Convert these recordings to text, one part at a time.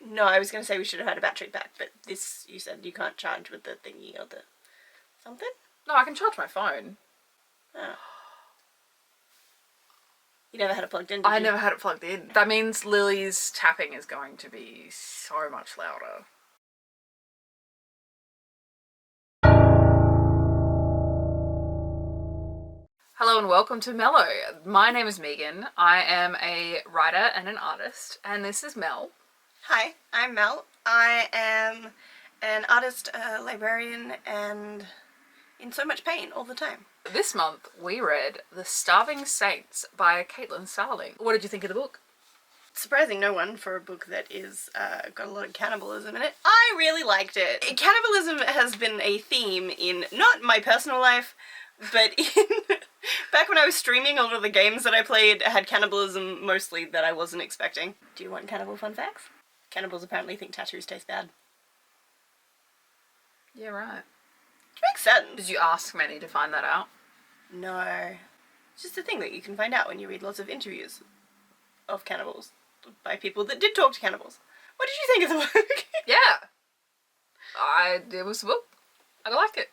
No, I was going to say we should have had a battery pack, but this, you said you can't charge with the thingy or the something? No, I can charge my phone. Oh. You never had it plugged in, did you? I never had it plugged in. That means Lily's tapping is going to be so much louder. Hello and welcome to Mellow. My name is Megan. I am a writer and an artist, and this is Mel. Hi, I'm Mel. I am an artist, a librarian, and in so much pain all the time. This month we read The Starving Saints by Caitlin Starling. What did you think of the book? Surprising no one for a book that is got a lot of cannibalism in it. I really liked it. Cannibalism has been a theme in not my personal life, but in back when I was streaming, a lot of the games that I played had cannibalism mostly that I wasn't expecting. Do you want cannibal fun facts? Cannibals apparently think tattoos taste bad. Yeah, right. Which makes sense. Did you ask many to find that out? No. It's just a thing that you can find out when you read lots of interviews of cannibals by people that did talk to cannibals. What did you think of the book? Yeah. It was a book. I liked it.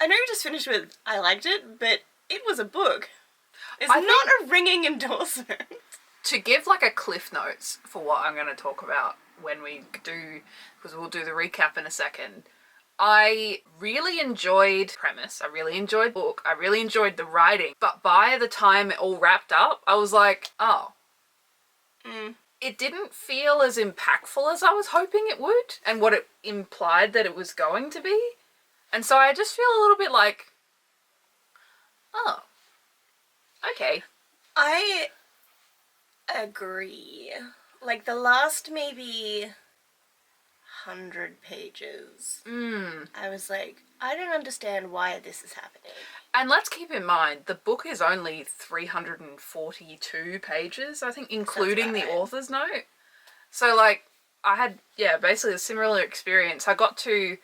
I know you just finished with I liked it, but it was a book. It's I not a ringing endorsement. To give like a cliff notes for what I'm going to talk about when we do, because we'll do the recap in a second. I really enjoyed the premise, I really enjoyed the book, I really enjoyed the writing, but by the time it all wrapped up, I was like, oh. It didn't feel as impactful as I was hoping it would, and what it implied that it was going to be. And so I just feel a little bit like, oh, okay. I agree. Like the last maybe 100 pages, I was like, I don't understand why this is happening. And let's keep in mind, the book is only 342 pages, I think, including the author's note. So, like, I had, basically a similar experience. I got to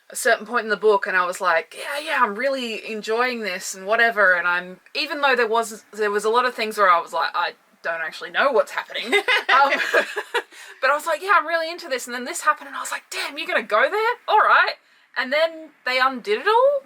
a certain point in the book and I was like, yeah, I'm really enjoying this and whatever. And even though there was a lot of things where I was like, I don't actually know what's happening. But I was like, yeah, I'm really into this. And then this happened and I was like, damn, you're going to go there? All right. And then they undid it all.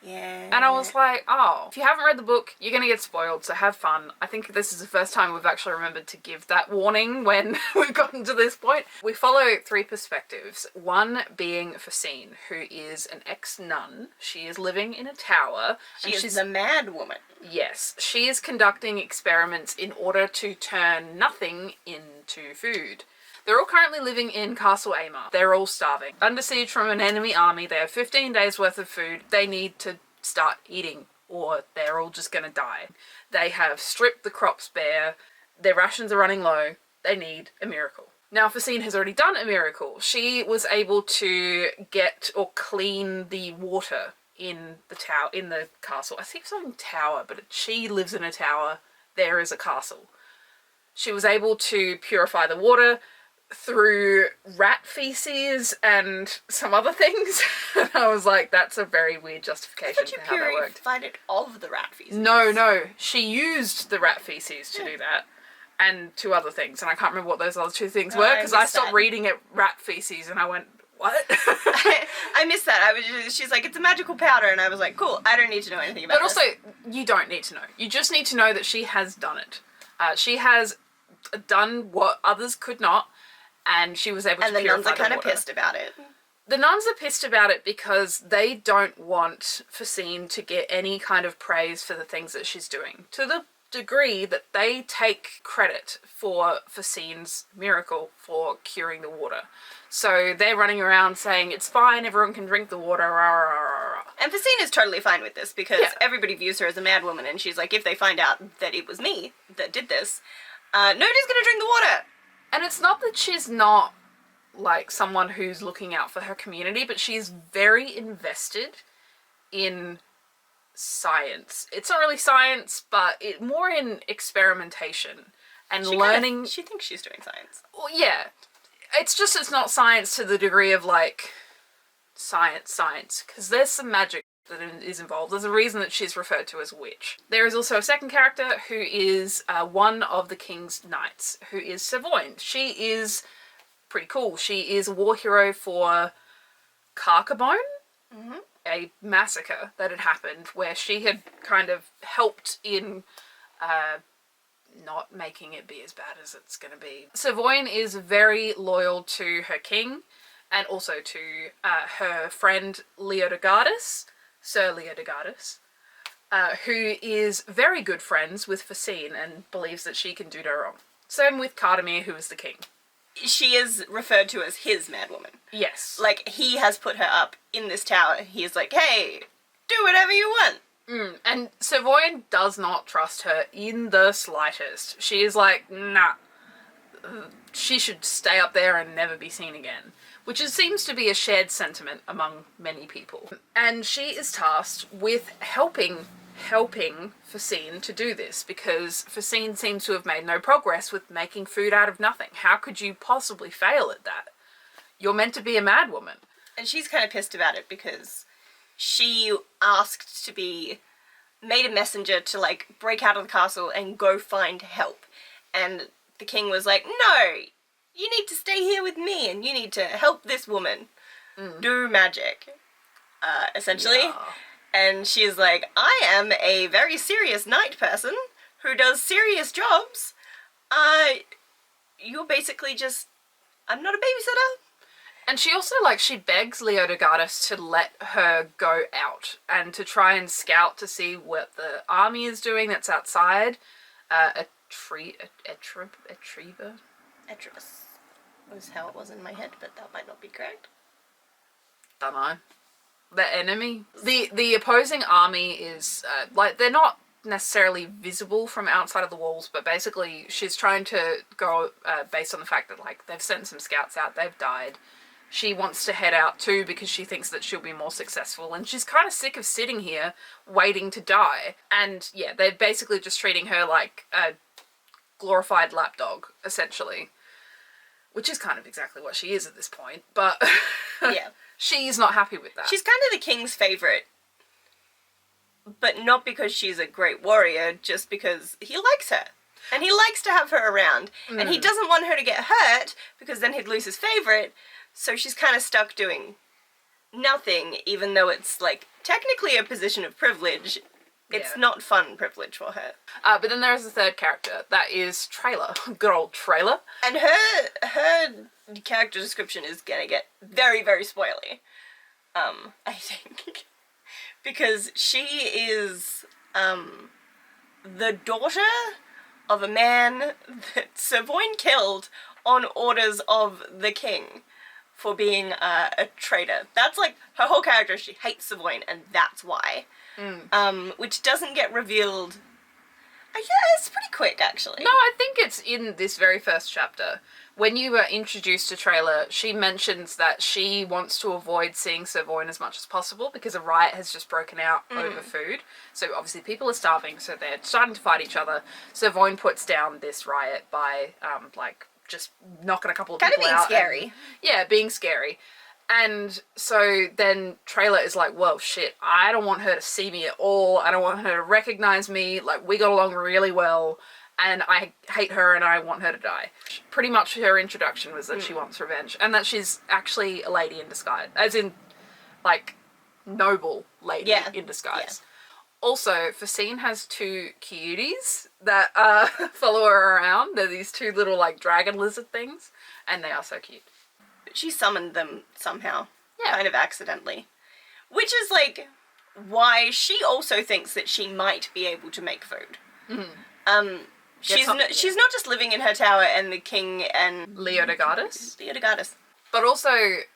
Yeah. And I was like, oh, if you haven't read the book, you're going to get spoiled, so have fun. I think this is the first time we've actually remembered to give that warning when we've gotten to this point. We follow three perspectives, one being Facine, who is an ex-nun. She is living in a tower. She's a mad woman. Yes. She is conducting experiments in order to turn nothing into food. They're all currently living in Castle Amar. They're all starving. Under siege from an enemy army. They have 15 days worth of food. They need to start eating or they're all just gonna die. They have stripped the crops bare. Their rations are running low. They need a miracle. Now, Facine has already done a miracle. She was able to get or clean the water in the castle. I think it's not a tower, but she lives in a tower. There is a castle. She was able to purify the water through rat feces and some other things. And I was like, that's a very weird justification for how that worked. Purified it of the rat feces. No. She used the rat feces to do that. And two other things. And I can't remember what those other two things were because I stopped reading it rat feces and I went, what? I missed that. She's like, it's a magical powder. And I was like, cool, I don't need to know anything about it. But also, you don't need to know. You just need to know that she has done it. She has done what others could not. And she was able to purify the water. And the nuns are kind of pissed about it. The nuns are pissed about it because they don't want Facine to get any kind of praise for the things that she's doing. To the degree that they take credit for Facine's miracle for curing the water. So they're running around saying, it's fine, everyone can drink the water, rah, rah, rah, rah. And Facine is totally fine with this because everybody views her as a mad woman and she's like, if they find out that it was me that did this, nobody's gonna drink the water. And it's not that she's not, like, someone who's looking out for her community, but she's very invested in science. It's not really science, but more in experimentation and learning. She thinks she's doing science. Well, yeah. It's not science to the degree of, like, science, because there's some magic that is involved. There's a reason that she's referred to as a witch. There is also a second character who is one of the king's knights, who is Savoyne. She is pretty cool. She is a war hero for Carcassonne, a massacre that had happened where she had kind of helped in not making it be as bad as it's going to be. Savoyne is very loyal to her king and also to her friend Leodegardus, Sir Leodegardus, who is very good friends with Facine and believes that she can do no wrong. Same with Cardamere, who is the king. She is referred to as his madwoman. Yes. Like, he has put her up in this tower. He is like, hey, do whatever you want. And Savoyne does not trust her in the slightest. She is like, nah, she should stay up there and never be seen again. Which seems to be a shared sentiment among many people. And she is tasked with helping Facine to do this, because Facine seems to have made no progress with making food out of nothing. How could you possibly fail at that? You're meant to be a madwoman. And she's kind of pissed about it because she asked to be made a messenger to, like, break out of the castle and go find help. And the king was like, no, you need to stay here with me and you need to help this woman do magic, essentially. Yeah. And she's like, I am a very serious knight person who does serious jobs. You're basically just, I'm not a babysitter. And she also, like, she begs Leodegardus to let her go out and to try and scout to see what the army is doing that's outside. Etreva was how it was in my head, but that might not be correct. Don't know. The enemy. The opposing army is, like, they're not necessarily visible from outside of the walls, but basically she's trying to go, based on the fact that, like, they've sent some scouts out, they've died. She wants to head out too because she thinks that she'll be more successful, and she's kind of sick of sitting here waiting to die. And yeah, they're basically just treating her like a glorified lapdog, essentially. Which is kind of exactly what she is at this point, but yeah, she's not happy with that. She's kind of the king's favourite, but not because she's a great warrior, just because he likes her. And he likes to have her around. And he doesn't want her to get hurt, because then he'd lose his favourite. So she's kind of stuck doing nothing, even though it's, like, technically a position of privilege. It's not fun privilege for her. But then there is a third character. That is Trailer. Good old Trailer. And her character description is gonna get very, very spoily. I think. Because she is, the daughter of a man that Savoyne killed on orders of the king for being a traitor. That's, like, her whole character. She hates Savoyne, and that's why. Which doesn't get revealed. Yeah, it's pretty quick, actually. No, I think it's in this very first chapter. When you were introduced to Trailer, she mentions that she wants to avoid seeing Savoyne as much as possible because a riot has just broken out over food. So obviously people are starving, so they're starting to fight each other. Savoyne puts down this riot by, like, just knocking a couple of people out. Kind of being scary. Yeah, being scary. And so then Trailer is like, well, shit, I don't want her to see me at all. I don't want her to recognize me. Like, we got along really well, and I hate her and I want her to die. Pretty much her introduction was that she wants revenge, and that she's actually a lady in disguise. As in, like, noble lady in disguise. Yeah. Also, Facine has two cuties that follow her around. They're these two little, like, dragon lizard things, and they are so cute. She summoned them somehow, kind of accidentally. Which is, like, why she also thinks that she might be able to make food. She's not just living in her tower and the king and... Leodegardus. But also,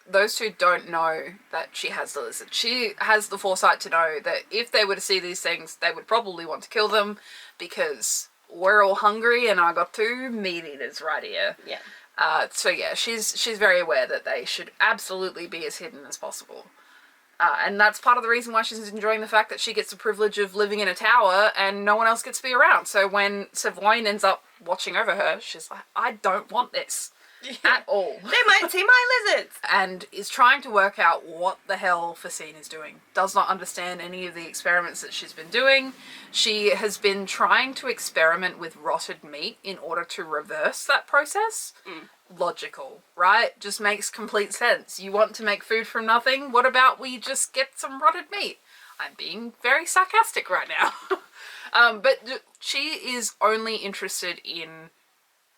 those two don't know that she has the lizard. She has the foresight to know that if they were to see these things, they would probably want to kill them, because we're all hungry and I got two meat eaters right here. Yeah. So yeah, she's very aware that they should absolutely be as hidden as possible. And that's part of the reason why she's enjoying the fact that she gets the privilege of living in a tower and no one else gets to be around. So when Savoyne ends up watching over her, she's like, I don't want this. at all. They might see my lizards. And is trying to work out what the hell Facine is doing. Does not understand any of the experiments that she's been doing. She has been trying to experiment with rotted meat in order to reverse that process. Logical, right? Just makes complete sense. You want to make food from nothing? What about we just get some rotted meat? I'm being very sarcastic right now. But she is only interested in,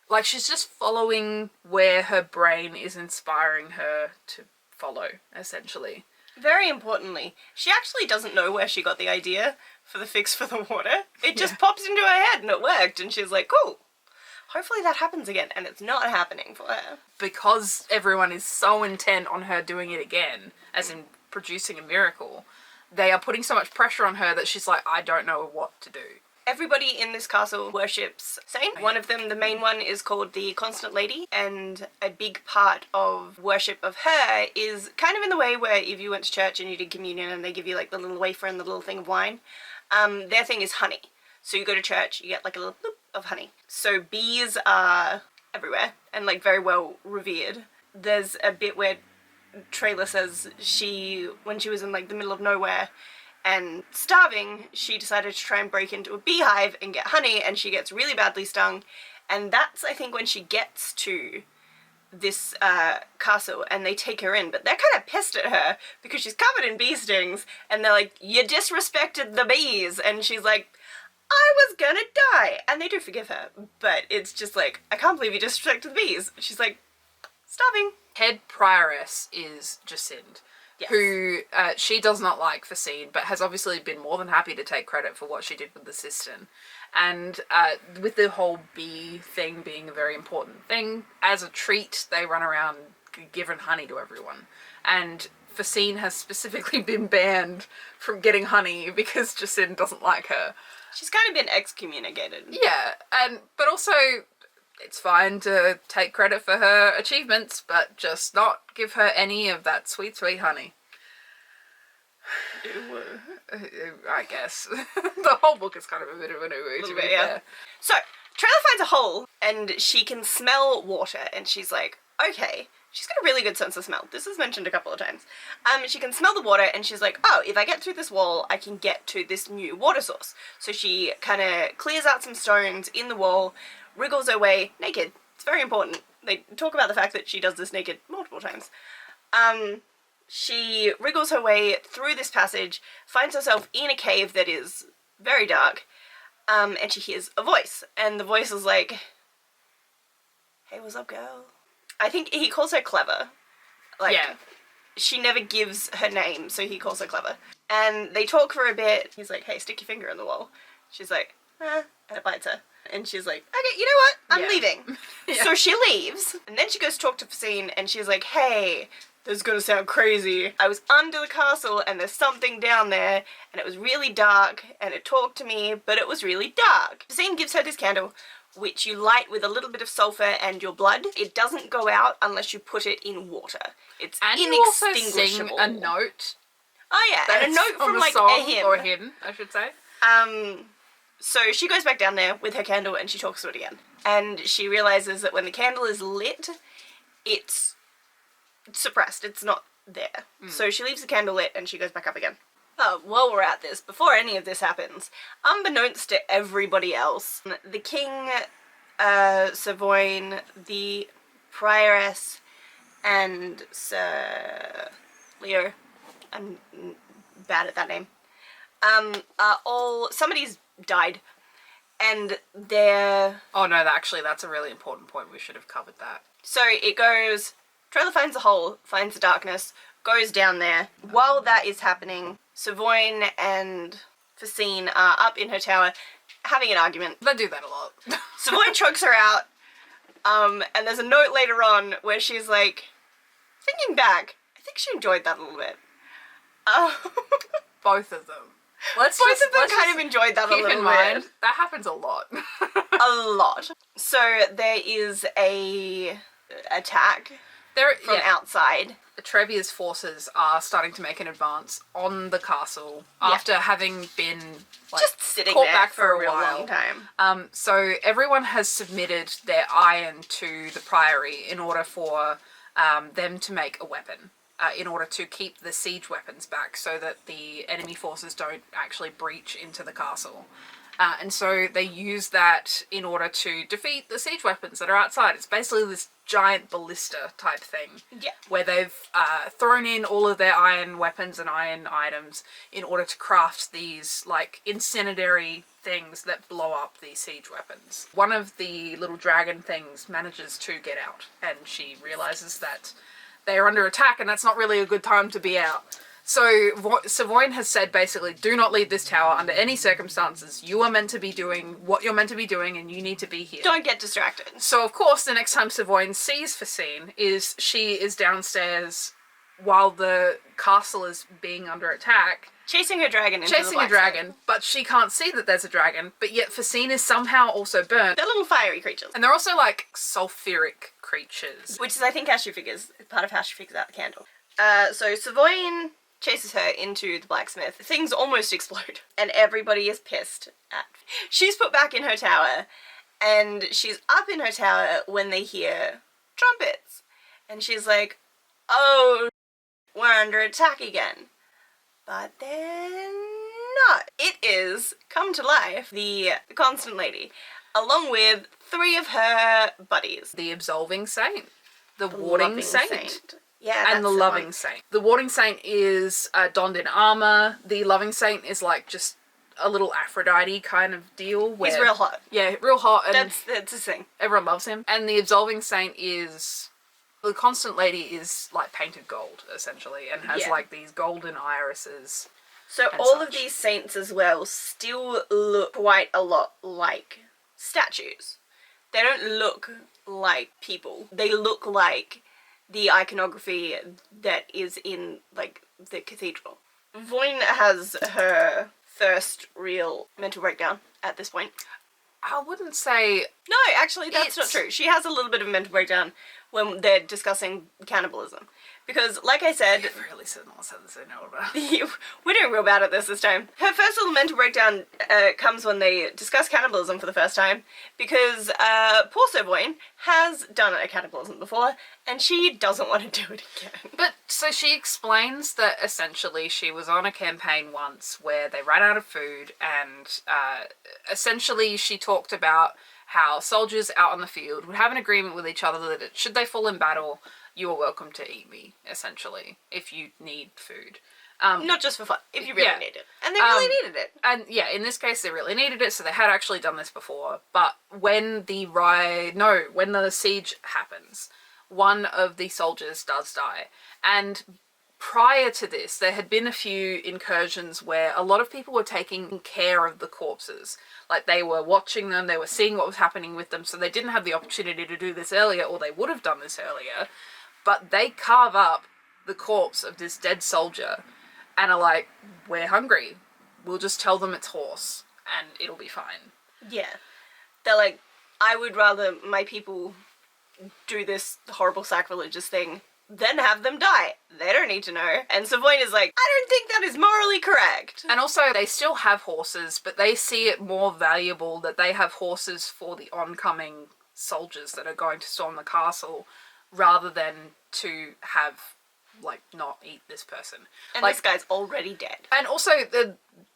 like, she's just following where her brain is inspiring her to follow, essentially. Very importantly, she actually doesn't know where she got the idea for the fix for the water. It just pops into her head and it worked, and she's like, cool. Hopefully that happens again, and it's not happening for her. Because everyone is so intent on her doing it again, as in producing a miracle, they are putting so much pressure on her that she's like, I don't know what to do. Everybody in this castle worships Saint. One of them, the main one, is called the Constant Lady, and a big part of worship of her is kind of in the way where if you went to church and you did communion and they give you like the little wafer and the little thing of wine, their thing is honey. So you go to church, you get like a little bloop of honey. So bees are everywhere and like very well revered. There's a bit where Trailer says when she was in like the middle of nowhere and starving, she decided to try and break into a beehive and get honey, and she gets really badly stung. And that's, I think, when she gets to this castle and they take her in, but they're kind of pissed at her because she's covered in bee stings, and they're like, you disrespected the bees, and she's like, I was gonna die. And they do forgive her, but it's just like, I can't believe you disrespected the bees. She's like, starving. Head prioress is Jacinthe. Yes. Who she does not like Facine, but has obviously been more than happy to take credit for what she did with the cistern. And with the whole bee thing being a very important thing, as a treat, they run around giving honey to everyone. And Facine has specifically been banned from getting honey because Jacinthe doesn't like her. She's kind of been excommunicated. Yeah, but also it's fine to take credit for her achievements, but just not give her any of that sweet, sweet honey. I guess. The whole book is kind of a bit of an ooh-oo, to be fair. So, Trailer finds a hole, and she can smell water, and she's like, okay. She's got a really good sense of smell. This is mentioned a couple of times. She can smell the water, and she's like, oh, if I get through this wall, I can get to this new water source. So she kind of clears out some stones in the wall, wriggles her way naked. It's very important. They talk about the fact that she does this naked multiple times. She wriggles her way through this passage, finds herself in a cave that is very dark, and she hears a voice. And the voice is like, hey, what's up, girl? I think he calls her Clever. Like, yeah. She never gives her name, so he calls her Clever. And they talk for a bit. He's like, hey, stick your finger in the wall. She's like, and it bites her. And she's like, okay, you know what? I'm leaving. Yeah. So she leaves, and then she goes to talk to Facine, and she's like, hey, this is gonna sound crazy. I was under the castle, and there's something down there, and it was really dark, and it talked to me, but it was really dark. Facine gives her this candle, which you light with a little bit of sulfur and your blood. It doesn't go out unless you put it in water. It's inextinguishable. And you also sing a note. Oh yeah, and a note from like song, a hymn. or a hymn, I should say. So she goes back down there with her candle and she talks to it again. And she realizes that when the candle is lit, it's suppressed. It's not there. So she leaves the candle lit and she goes back up again. While we're at this, before any of this happens, unbeknownst to everybody else, the king, Savoyne, the prioress, and Sir Leo, I'm bad at that name, somebody's died, and they're... Oh no, actually that's a really important point, we should have covered that. So it goes, Trailer finds the hole, finds the darkness, goes down there. While that is happening, Savoyne and Facine are up in her tower having an argument. They do that a lot. Savoyne chokes her out, and there's a note later on where she's like, thinking back, I think she enjoyed that a little bit. Both of them. Both of them kind of enjoyed that a little bit. Keep in mind, that happens a lot. A lot. So there is a attack from outside. Trevia's forces are starting to make an advance on the castle after having been just sitting caught there back for a real while. long time. So everyone has submitted their iron to the priory in order for them to make a weapon. In order to keep the siege weapons back so that the enemy forces don't actually breach into the castle. And so they use that in order to defeat the siege weapons that are outside. It's basically this giant ballista type thing. Yeah. Where they've thrown in all of their iron weapons and iron items in order to craft these, like, incendiary things that blow up these siege weapons. One of the little dragon things manages to get out, and she realizes that they are under attack, and that's not really a good time to be out. So Savoyne has said, basically, do not leave this tower under any circumstances. You are meant to be doing what you're meant to be doing, and you need to be here. Don't get distracted. So, of course, the next time Savoyne sees Facine is she is downstairs while the castle is being under attack. Chasing a dragon into Chasing a dragon, but she can't see that there's a dragon, but yet Facine is somehow also burnt. They're little fiery creatures. And they're also, like, sulfuric creatures. Which is, I think, how she figures, part of how she figures out the candle. So Savoyne chases her into the blacksmith. Things almost explode, and everybody is pissed at. She's put back in her tower, and she's up in her tower when they hear trumpets. And she's like, oh, we're under attack again. But they're not. It is, come to life, the Constant Lady, along with 3 of her buddies. The Absolving Saint. The Warding Saint. Yeah, and the Loving Saint. The Warding Saint is donned in armor. The Loving Saint is like just a little Aphrodite kind of deal. Where, he's real hot. Yeah, real hot. And that's his thing. Everyone loves him. And the Absolving Saint is... The Constant Lady is like painted gold, essentially, and has like these golden irises. So all of these saints as well still look quite a lot like statues. They don't look like people. They look like the iconography that is in, like, the cathedral. Voyne has her first real mental breakdown at this point. I wouldn't say... No, actually, that's not true. She has a little bit of a mental breakdown when they're discussing cannibalism. Because, like I said... You've really said this in order. We're doing real bad at this time. Her first little mental breakdown comes when they discuss cannibalism for the first time, because poor Savoyne has done a cannibalism before, and she doesn't want to do it again. But, so she explains that essentially she was on a campaign once where they ran out of food, and essentially she talked about how soldiers out on the field would have an agreement with each other that should they fall in battle, you are welcome to eat me, essentially, if you need food. Not just for fun, if you really need it. And they really needed it. And yeah, in this case they really needed it, so they had actually done this before. But when when the siege happens, one of the soldiers does die. And prior to this, there had been a few incursions where a lot of people were taking care of the corpses. Like, they were watching them, they were seeing what was happening with them, so they didn't have the opportunity to do this earlier, or they would have done this earlier. But they carve up the corpse of this dead soldier and are like, we're hungry. We'll just tell them it's horse and it'll be fine. Yeah. They're like, I would rather my people do this horrible sacrilegious thing than have them die. They don't need to know. And Savoyne is like, I don't think that is morally correct. And also, they still have horses, but they see it more valuable that they have horses for the oncoming soldiers that are going to storm the castle, rather than to have, like, not eat this person. And like, this guy's already dead. And also,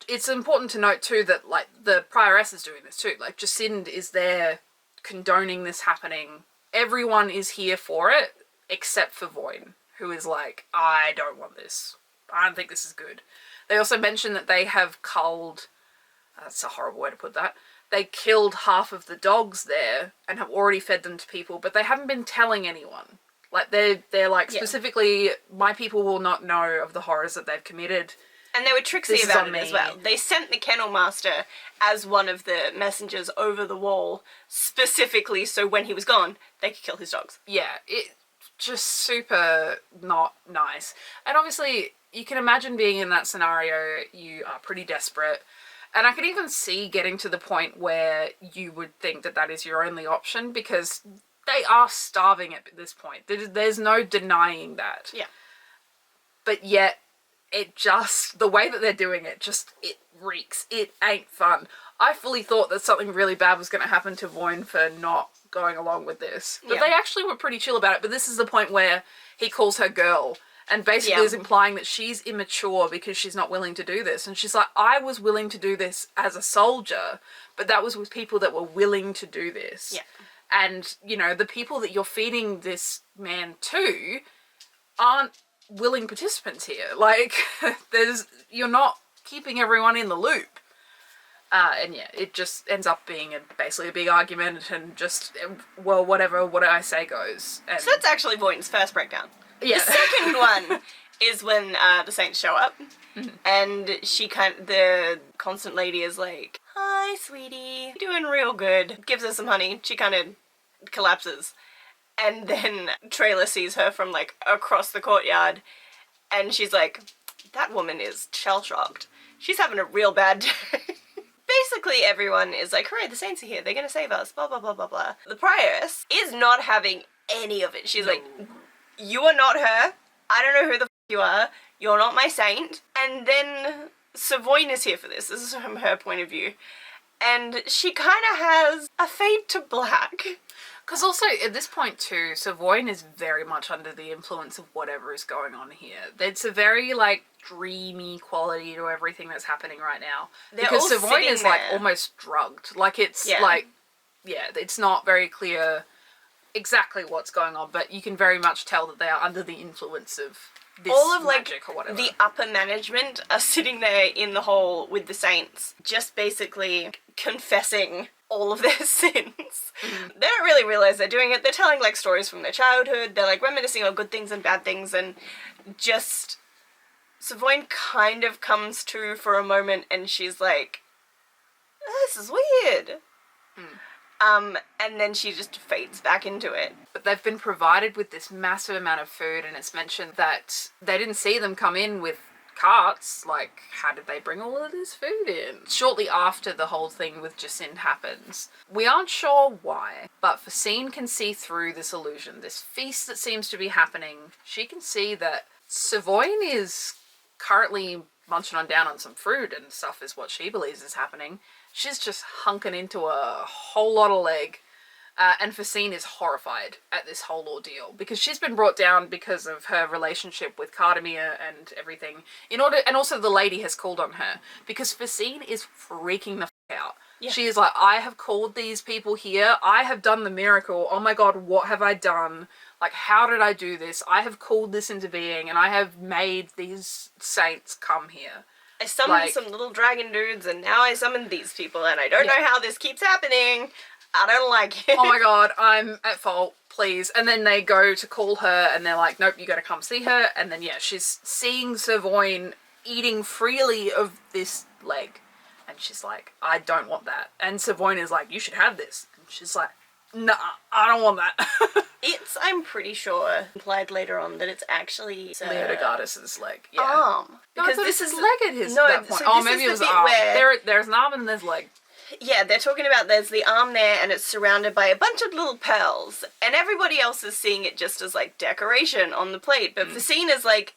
it's important to note too that, like, the prioress is doing this too. Like, Jacinde is there condoning this happening. Everyone is here for it, except for Voyne, who is like, I don't want this. I don't think this is good. They also mention that they have culled... That's a horrible way to put that. They killed half of the dogs there and have already fed them to people, but they haven't been telling anyone. Like, they're like, specifically, my people will not know of the horrors that they've committed. And they were tricksy about it as well. They sent the kennel master as one of the messengers over the wall, specifically so when he was gone, they could kill his dogs. Yeah, it just super not nice. And obviously, you can imagine being in that scenario, you are pretty desperate. And I could even see getting to the point where you would think that that is your only option, because they are starving at this point. There's no denying that. Yeah. But yet, the way that they're doing it, it reeks. It ain't fun. I fully thought that something really bad was going to happen to Voin for not going along with this. But they actually were pretty chill about it. But this is the point where he calls her girl and basically is implying that she's immature because she's not willing to do this. And she's like, I was willing to do this as a soldier, but that was with people that were willing to do this. Yeah. And, you know, the people that you're feeding this man to aren't willing participants here. Like, you're not keeping everyone in the loop. And yeah, it just ends up being basically a big argument and just, well, whatever, what I say goes. And so that's actually Voign's first breakdown. yeah. The second one is when the Saints show up, and the constant lady is like, hi, sweetie, you're doing real good. Gives her some honey. She kind of collapses. And then Trailer sees her from, like, across the courtyard, and she's like, that woman is shell-shocked. She's having a real bad day. Basically, everyone is like, hooray, the Saints are here. They're gonna save us, blah, blah, blah, blah, blah. The Prioress is not having any of it. She's like, you are not her. I don't know who the f*** you are. You're not my saint. And then Savoyne is here for this. This is from her point of view. And she kind of has a fade to black. Because also, at this point too, Savoyne is very much under the influence of whatever is going on here. It's a very, like, dreamy quality to everything that's happening right now. Because Savoyne is, like, almost drugged. Like, it's, it's not very clear exactly what's going on, but you can very much tell that they are under the influence of this all of, magic, like, or whatever. The upper management are sitting there in the hall with the Saints, just basically confessing all of their sins. They don't really realize they're doing it. They're telling, like, stories from their childhood. They're, like, reminiscing on good things and bad things, and just Savoyne kind of comes to for a moment, and she's like, this is weird. And then she just fades back into it. But they've been provided with this massive amount of food, and it's mentioned that they didn't see them come in with carts. Like, how did they bring all of this food in? Shortly after the whole thing with Jacinthe happens, we aren't sure why, but Facine can see through this illusion, this feast that seems to be happening. She can see that Savoyne is currently munching down on some fruit and stuff is what she believes is happening. She's just hunking into a whole lot of leg. And Facine is horrified at this whole ordeal because she's been brought down because of her relationship with Cardamere and everything. And also the lady has called on her because Facine is freaking the f*** out. Yeah. She is like, I have called these people here. I have done the miracle. Oh my god, what have I done? Like, how did I do this? I have called this into being and I have made these saints come here. I summoned some little dragon dudes and now I summoned these people and I don't know how this keeps happening. I don't like it. Oh my god, I'm at fault, please. And then they go to call her and they're like, nope, you gotta come see her. And then, yeah, she's seeing Savoyne eating freely of this leg. And she's like, I don't want that. And Savoyne is like, you should have this. And she's like, nah, I don't want that. It's, I'm pretty sure, implied later on that it's actually Leodegardas' leg. Yeah. Arm. Because this is leg at that point. Oh, maybe it was arm. There's an arm and there's leg. Yeah, they're talking about there's the arm there and it's surrounded by a bunch of little pearls. And everybody else is seeing it just as, like, decoration on the plate. But Facine is like,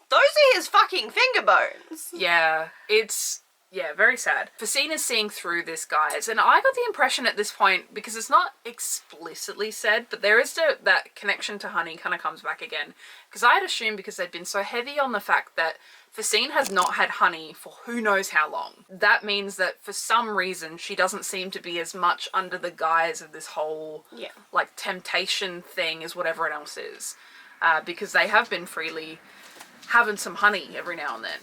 those are his fucking finger bones. Yeah, it's... Yeah, very sad. Facine is seeing through this, guys. And I got the impression at this point, because it's not explicitly said, but there is that connection to honey kind of comes back again. Because I had assumed because they'd been so heavy on the fact that Facine has not had honey for who knows how long. That means that for some reason she doesn't seem to be as much under the guise of this whole, like, temptation thing as what everyone else is. Because they have been freely having some honey every now and then.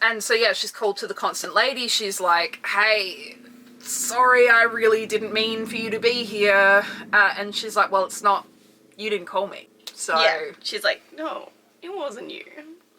And so, yeah, she's called to the constant lady. She's like, hey, sorry, I really didn't mean for you to be here. And she's like, well, it's not, you didn't call me. So yeah, she's like, no, it wasn't you.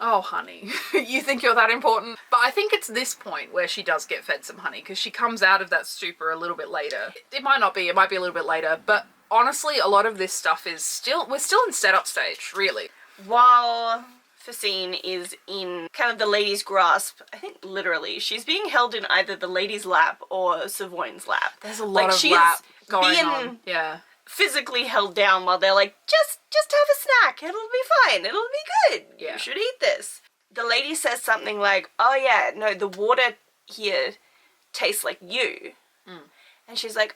Oh, honey, you think you're that important? But I think it's this point where she does get fed some honey because she comes out of that stupor a little bit later. It might not be, it might be a little bit later. But honestly, a lot of this stuff is we're still in setup stage, really. While Facine is in kind of the lady's grasp, I think literally, she's being held in either the lady's lap or Savoyne's lap. There's a lot of lap going on. Yeah. physically held down while they're like, just have a snack, it'll be fine, it'll be good, Yeah. you should eat this. The lady says something like, oh yeah, no, the water here tastes like you. And she's like,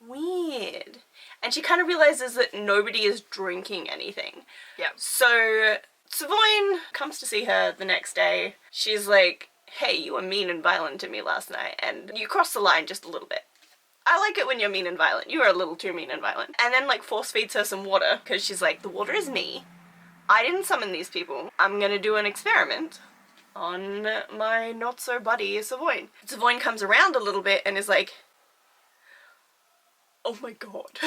weird. And she kind of realizes that nobody is drinking anything. Yeah. So Savoyne comes to see her the next day. She's like, hey, you were mean and violent to me last night, and you crossed the line just a little bit. I like it when you're mean and violent. You were a little too mean and violent. And then, like, force feeds her some water, because she's like, the water is me. I didn't summon these people. I'm gonna do an experiment on my not-so-buddy Savoyne. Savoyne comes around a little bit and is like, oh my god.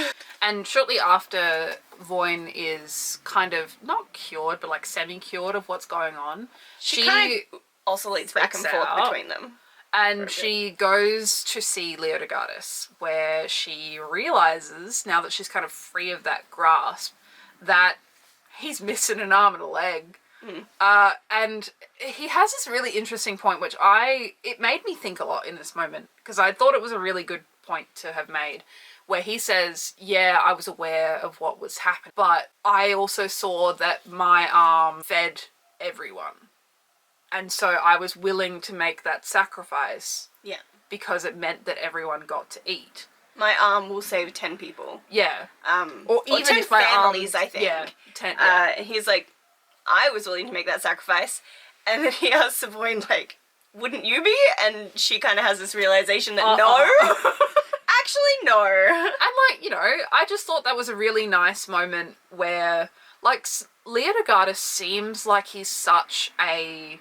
And shortly after Voyne is kind of, not cured, but like semi-cured of what's going on, She kind of oscillates back and forth out. between them. And she goes to see Leodegardas, where she realizes, now that she's kind of free of that grasp, that he's missing an arm and a leg. And he has this really interesting point, which it made me think a lot in this moment, because I thought it was a really good point to have made, where he says, yeah, I was aware of what was happening, but I also saw that my arm fed everyone. And so I was willing to make that sacrifice. Yeah. Because it meant that everyone got to eat. My arm will save 10 people. Yeah. Or even 10 if my families, arm, I think. Yeah. 10. Yeah. He's like, I was willing to make that sacrifice. And then he asks Savoyne, like, wouldn't you be? And she kind of has this realization that no. Actually, no. And, like, you know, I just thought that was a really nice moment where, like, Leodegardas seems like he's such a...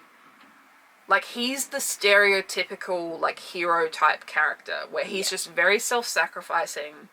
Like, he's the stereotypical, like, hero-type character, where he's just very self-sacrificing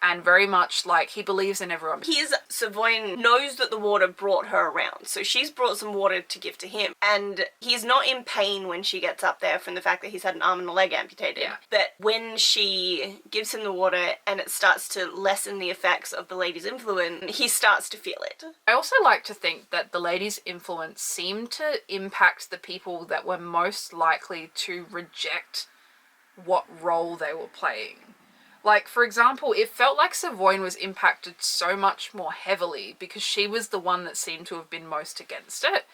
and very much, like, he believes in everyone. Savoyne knows that the water brought her around, so she's brought some water to give to him. And he's not in pain when she gets up there from the fact that he's had an arm and a leg amputated. Yeah. But when she gives him the water and it starts to lessen the effects of the lady's influence, he starts to feel it. I also like to think that the lady's influence seemed to impact the people that were most likely to reject what role they were playing. Like, for example, it felt like Savoyne was impacted so much more heavily because she was the one that seemed to have been most against it.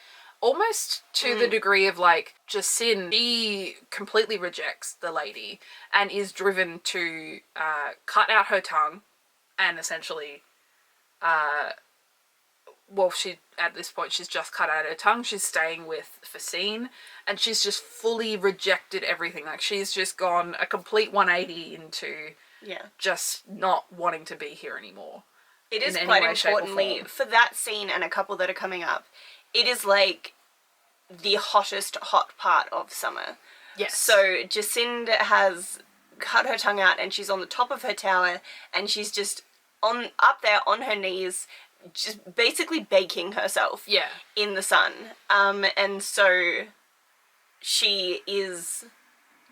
Almost to the degree of, like, Jacin, she completely rejects the lady and is driven to cut out her tongue and essentially, at this point, she's just cut out her tongue. She's staying with Facine and she's just fully rejected everything. Like, she's just gone a complete 180 into... Yeah. Just not wanting to be here anymore. It is quite importantly, for that scene and a couple that are coming up, it is like the hottest hot part of summer. Yes. So Jacinde has cut her tongue out and she's on the top of her tower and she's just up there on her knees, just basically baking herself in the sun. And so she is...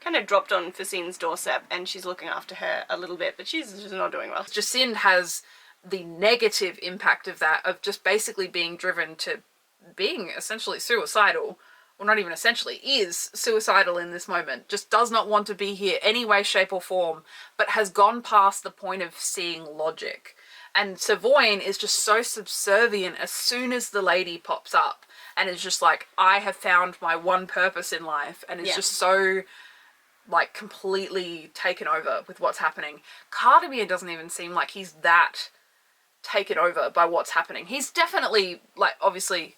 kind of dropped on Facine's doorstep and she's looking after her a little bit, but she's just not doing well. Jacin has the negative impact of that, of just basically being driven to being essentially suicidal, or not even essentially, is suicidal in this moment, just does not want to be here any way, shape or form, but has gone past the point of seeing logic. And Savoyne is just so subservient as soon as the lady pops up and is just like, I have found my one purpose in life, and is just so... like, completely taken over with what's happening. Cardamere doesn't even seem like he's that taken over by what's happening. He's definitely, like, obviously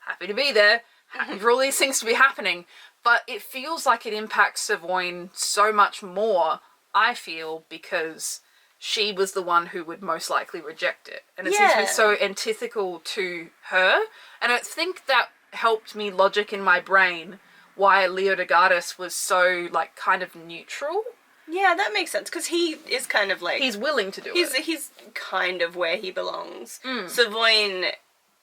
happy to be there, happy for all these things to be happening, but it feels like it impacts Savoyne so much more, I feel, because she was the one who would most likely reject it. And it seems to be so antithetical to her, and I think that helped me logic in my brain why Leodegardas was so, like, kind of neutral. Yeah, that makes sense, because he is kind of like... He's willing to do it. He's kind of where he belongs. Savoyne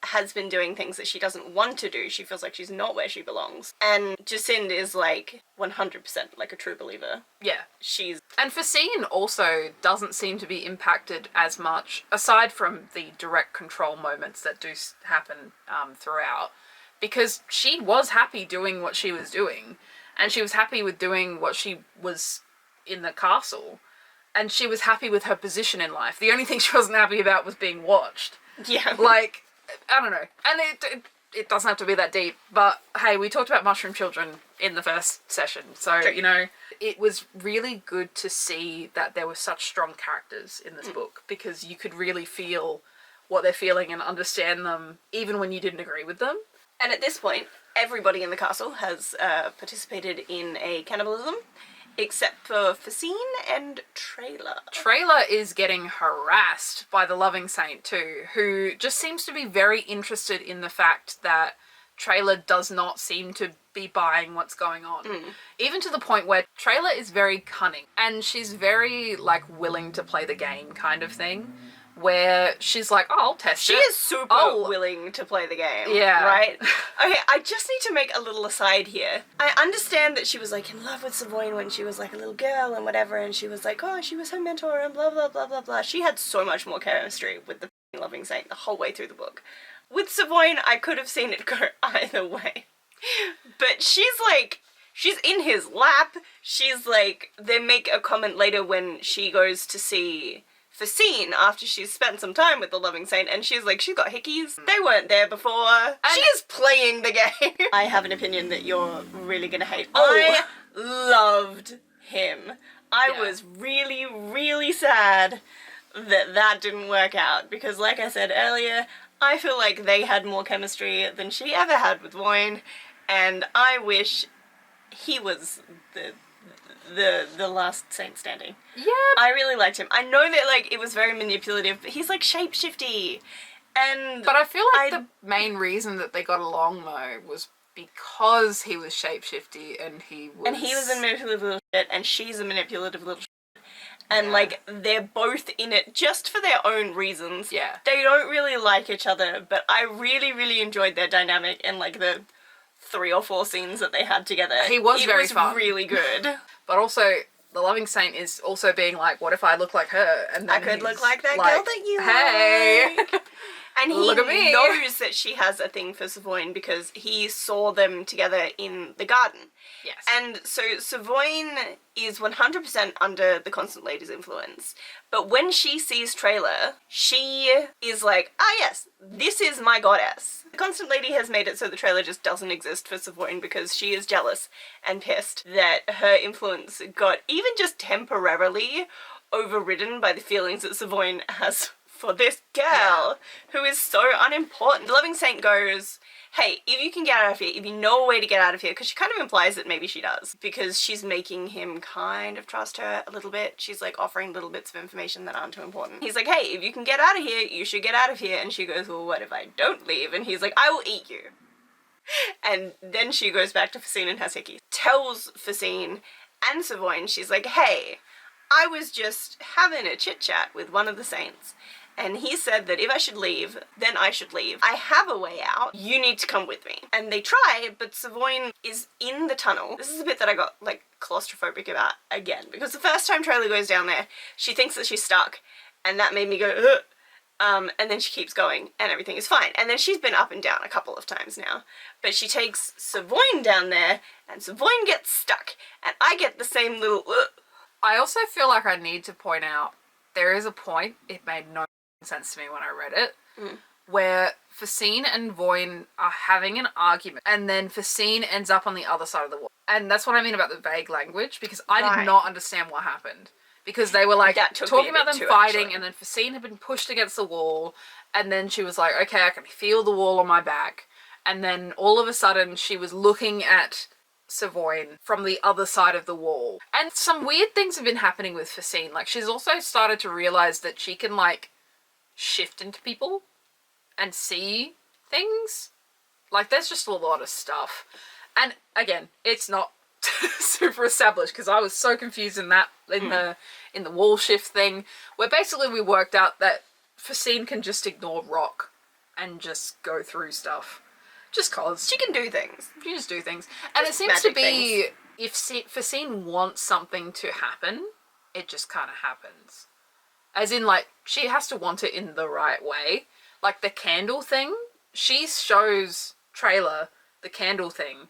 has been doing things that she doesn't want to do. She feels like she's not where she belongs. And Jacinde is, like, 100% like a true believer. Yeah. She's... And Facine also doesn't seem to be impacted as much, aside from the direct control moments that do happen throughout. Because she was happy doing what she was doing. And she was happy with doing what she was in the castle. and she was happy with her position in life. The only thing she wasn't happy about was being watched. Yeah. Like, I don't know. And it doesn't have to be that deep, but hey, we talked about mushroom children in the first session, so, True. you know, it was really good to see that there were such strong characters in this book, because you could really feel what they're feeling and understand them, even when you didn't agree with them. And at this point, everybody in the castle has participated in a cannibalism, except for Facine and Trailer. Trailer is getting harassed by the loving saint too, who just seems to be very interested in the fact that Trailer does not seem to be buying what's going on. Even to the point where Trailer is very cunning, and she's very, like, willing to play the game kind of thing, where she's like, oh, I'll test She it. is super willing to play the game. Yeah. Right? Okay, I just need to make a little aside here. I understand that she was, like, in love with Savoyne when she was, like, a little girl and whatever, and she was like, oh, she was her mentor and blah, blah, blah, blah, blah. She had so much more chemistry with the loving saint the whole way through the book. With Savoyne, I could have seen it go either way. But she's, like, she's in his lap. She's, like, they make a comment later when she goes to see Facine after she's spent some time with the loving saint, and she's like, she's got hickeys. They weren't there before. She is playing the game. I have an opinion that you're really gonna hate. I loved him. I was really, really sad that that didn't work out, because like I said earlier, I feel like they had more chemistry than she ever had with Voyne, and I wish he was the last saint standing. Yeah. I really liked him. I know that, like, it was very manipulative, but he's, like, shapeshifty. And But I feel like the main reason that they got along, though, was because he was shapeshifty and he was... And he was a manipulative little shit, and she's a manipulative little shit. And, like, they're both in it just for their own reasons. Yeah. They don't really like each other, but I really, really enjoyed their dynamic and, like, the 3 or 4 scenes that they had together. He was very fun. It was really good. But also, the loving saint is also being like, what if I look like her? And then I could look like that girl that you hey. like. And he Look at me. knows that she has a thing for Savoyne because he saw them together in the garden. Yes. And so Savoyne is 100% under the Constant Lady's influence. But when she sees Trailer, she is like, ah yes, this is my goddess. The Constant Lady has made it so the Trailer just doesn't exist for Savoyne because she is jealous and pissed that her influence got even just temporarily overridden by the feelings that Savoyne has for this girl who is so unimportant. The loving saint goes, hey, if you can get out of here, if you know a way to get out of here, because she kind of implies that maybe she does, because she's making him kind of trust her a little bit. She's like offering little bits of information that aren't too important. He's like, hey, if you can get out of here, you should get out of here. And she goes, well, what if I don't leave? And he's like, I will eat you. And then she goes back to Facine and has hickeys. Tells Facine and Savoyne, she's like, hey, I was just having a chit chat with one of the saints, and he said that if I should leave, then I should leave. I have a way out. You need to come with me. And they try, but Savoyne is in the tunnel. This is the bit that I got, like, claustrophobic about again. Because the first time Trailer goes down there, she thinks that she's stuck. And that made me go, ugh. And then she keeps going, and everything is fine. And then she's been up and down a couple of times now. But she takes Savoyne down there, and Savoyne gets stuck. And I get the same little, ugh. I also feel like I need to point out, there is a point, it made no sense to me when I read it, where Facine and Voyne are having an argument, and then Facine ends up on the other side of the wall. And that's what I mean about the vague language, because I did not understand what happened. Because they were like talking about them fighting, actually. And then Facine had been pushed against the wall, and then she was like, okay, I can feel the wall on my back. And then all of a sudden she was looking at Savoyne from the other side of the wall. And some weird things have been happening with Facine. Like, she's also started to realize that she can, like, shift into people and see things. Like, there's just a lot of stuff. And again, it's not super established, because I was so confused in that in the wall shift thing, where basically we worked out that Facine can just ignore rock and just go through stuff. Just cause. She can do things. She just do things. And it seems to be, if Facine wants something to happen, it just kind of happens. As in, like, she has to want it in the right way. Like, the candle thing, she shows Trailer the candle thing,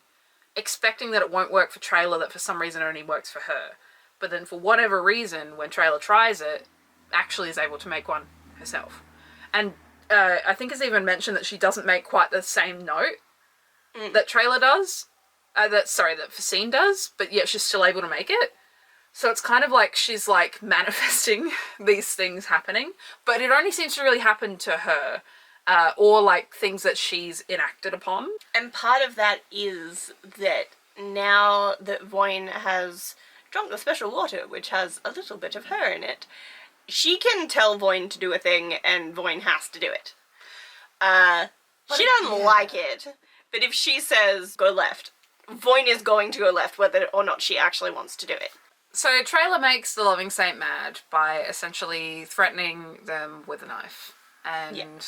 expecting that it won't work for Trailer, that for some reason only works for her. but then for whatever reason, when Trailer tries it, actually is able to make one herself. And I think it's even mentioned that she doesn't make quite the same note that Trailer does. That Facine does, but yet she's still able to make it. So it's kind of like she's like manifesting these things happening, but it only seems to really happen to her, or like things that she's enacted upon. And part of that is that now that Voin has drunk the special water, which has a little bit of her in it, she can tell Voin to do a thing and Voin has to do it. She doesn't like it, but if she says go left, Voin is going to go left whether or not she actually wants to do it. So Trailer makes the Loving Saint mad by essentially threatening them with a knife. And